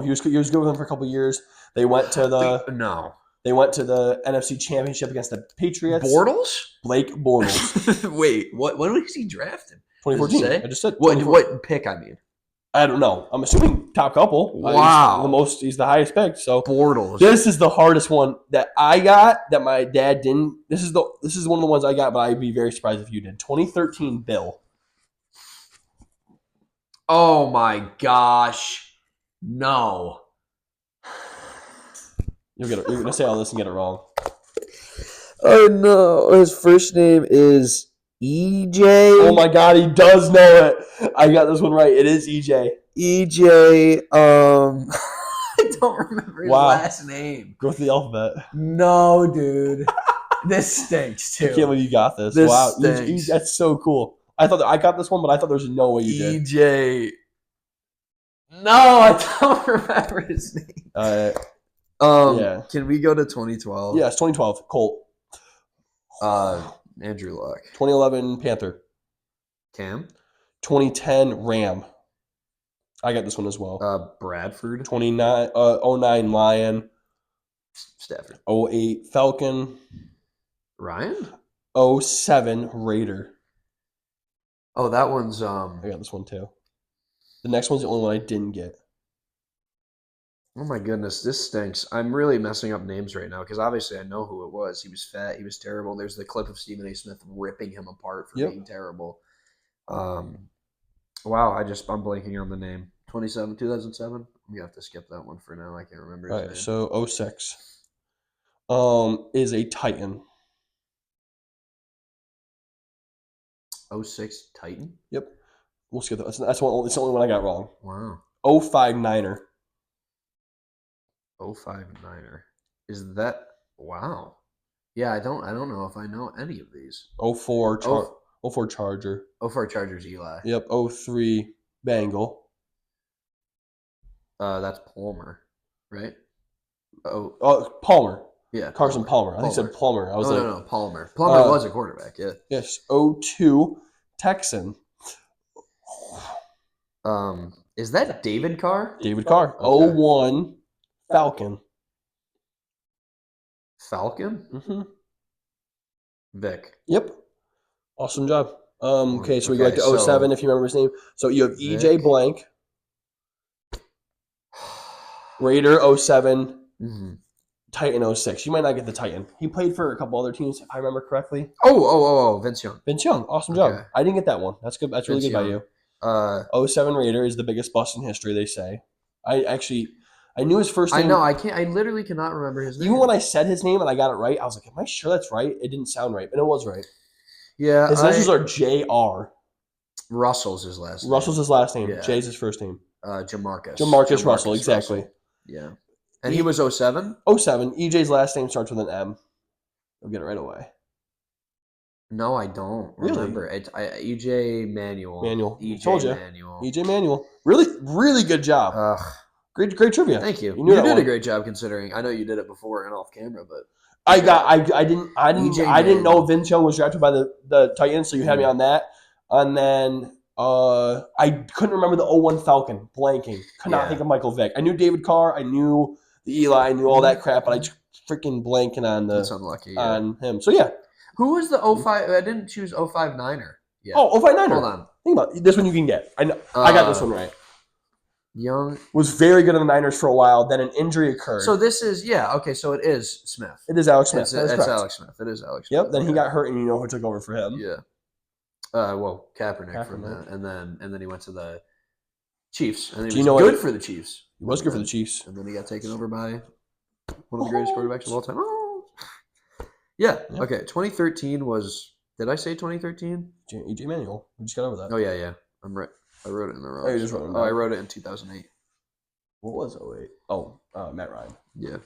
He was good with them for a couple of years. They went to the They went to the NFC Championship against the Patriots. Bortles? Blake Bortles. Wait, when was he drafted? 2014. I just said what pick? I mean, I don't know. I'm assuming top couple. Wow, he's the highest pick. So Bortles. This is the hardest one that I got that my dad didn't. This is one of the ones I got, but I'd be very surprised if you did. 2013 Bill. Oh my gosh. No. You're gonna say all this and get it wrong. Oh no. His first name is EJ. Oh my god, he does know it. I got this one right. It is EJ. EJ. I don't remember his last name. Go through the alphabet. No, dude. This stinks too. I can't believe you got this. This wow, stinks. that's so cool. I thought I got this one, but I thought there was no way you did. EJ. No, I don't remember his name. Yeah. Can we go to 2012? Yeah, it's 2012 Colt. Andrew Luck. 2011 Panther. Cam. 2010 Ram. I got this one as well. Bradford. 09 Lion. Stafford. 08 Falcon. Ryan. 07 Raider. Oh, that one's I got this one too. The next one's the only one I didn't get. Oh my goodness, this stinks. I'm really messing up names right now because obviously I know who it was. He was fat. He was terrible. There's the clip of Stephen A. Smith ripping him apart for Yep. being terrible. Wow, I'm blanking on the name. 2007. I'm gonna have to skip that one for now. I can't remember his All right, name. so '06 is a Titan. 06 Titan. Yep. We'll skip that. That's one. It's the only one I got wrong. Wow. '05 Niner. 05 Niner. Is that wow? Yeah, I don't know if I know any of these. '04 Oh, 04 Charger. 04 Chargers Eli. Yep. '03 Bengal. That's Palmer, right? Oh, Palmer. yeah, Carson Palmer. I think I said Plummer. I was like, no, Palmer. Plummer was a quarterback. Yeah. yes. '02 Texan. Is that David Carr? David Carr. Okay. '01 Falcon. Falcon? Mm-hmm. Vic. Yep. Awesome job. Okay, so we go Okay, back to '07 so- if you remember his name. So you have EJ Vic. Blank, Raider '07, Mm-hmm. Titan '06. You might not get the Titan. He played for a couple other teams, if I remember correctly. Vince Young. Vince Young. Awesome Okay. job. I didn't get that one. That's good. That's really Vince good by Young. you. '07 Raider is the biggest bust in history, they say. I knew his first name. I know. I literally cannot remember his name. Even when I said his name and I got it right, I was like, am I sure that's right? It didn't sound right, but it was right. Yeah. His initials are JR. Russell's his last name. Russell's his last name. Yeah. Jay's his first name. Jamarcus Russell, exactly. Yeah. And he was 07? '07. EJ's last name starts with an M. I'll get it right away. No, I don't remember. EJ Manuel. EJ Told you. Manuel. EJ Manuel. Really, really good job. Ugh. Great trivia. Thank you. You did one. a great job considering. I know you did it before and off camera, but I didn't know Vince Young was drafted by the Titans, so you had me on that. And then I couldn't remember the '01 Falcon. Blanking. Could not think of Michael Vick. I knew David Carr. I knew the Eli. I knew all that crap, but I just freaking blanking on that's unlucky. On him. So yeah. Who was the 05? I didn't choose 05 Niner. Yeah. Oh, 05 Niner. Hold on. Think about it. This one you can get. I know. I got this one right. Young was very good in the Niners for a while. Then an injury occurred. So this is okay. So it is Smith. It is Alex Smith. It's Alex Smith. It is Alex Smith. Yep. Then he got hurt, and you know who took over for him. Yeah. Kaepernick from that, and then he went to the Chiefs, and he was good for the Chiefs. He was good for the Chiefs, and then he got taken over by one of the greatest quarterbacks of all time. Yeah. Okay. 2013 was. Did I say 2013? EJ Manuel. We just got over that. Oh yeah. I'm right. I wrote it in the wrong. Oh, you just wrote it down. I wrote it in 2008. What was 08? Oh, Matt Ryan. Yeah.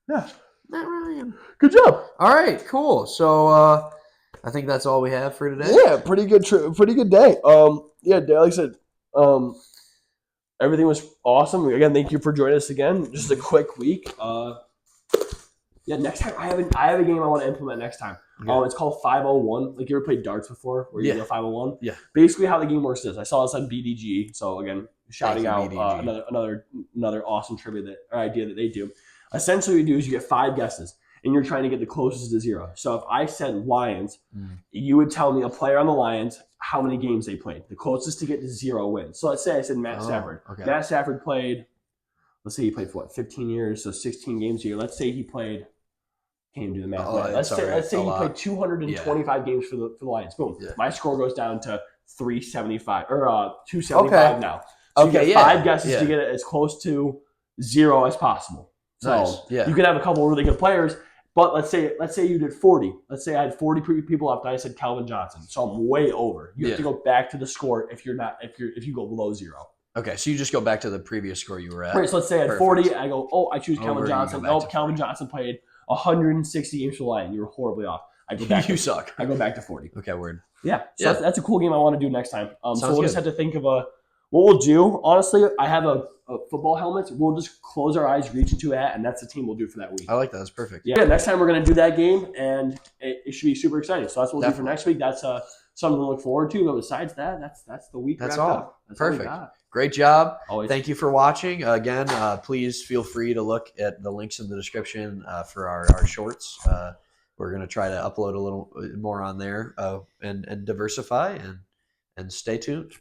Yeah. Matt Ryan. Good job. All right. Cool. So I think that's all we have for today. Yeah. Pretty good day. Yeah. Like I said, everything was awesome. Again, thank you for joining us again. Just a quick week. Next time I have a game I want to implement next time. Yeah. It's called 501. Like you ever played darts before, where you do 501? Yeah. Basically, how the game works is I saw this on BDG. So again, shouting out another awesome trivia idea that they do. Essentially, what you do is you get 5 guesses, and you're trying to get the closest to 0. So if I said Lions, you would tell me a player on the Lions how many games they played. The closest to get to 0 wins. So let's say I said Matt Stafford. Okay. Matt Stafford played. Let's say he played for 15 years, so 16 games a year. Let's say he played. Can't do the math. Let's say he played 225 games for the Lions. Boom. Yeah. My score goes down to 375 or 275 now. So you get 5 guesses to get it as close to 0 as possible. So you could have a couple of really good players, but let's say you did 40. Let's say I had 40 people up. I said Calvin Johnson, so I'm way over. You have to go back to the score if you go below 0. Okay, so you just go back to the previous score you were at. Right. So let's say I had 40. I go, I choose Calvin Johnson. Nope, Calvin Johnson played 160 games for the Lions. You were horribly off. I go back. You suck. I go back to 40. Okay, word. Yeah. So that's a cool game I want to do next time. So we'll just have to think of what we'll do. Honestly, I have a football helmet. We'll just close our eyes, reach into a hat, and that's the team we'll do for that week. I like that. That's perfect. Yeah. Next time we're going to do that game, and it should be super exciting. So that's what we'll do for next week. That's something to look forward to. But besides that, that's the week. That's all. That's perfect. Great job. Always. Thank you for watching. Again, please feel free to look at the links in the description for our shorts. We're going to try to upload a little more on there and diversify and stay tuned.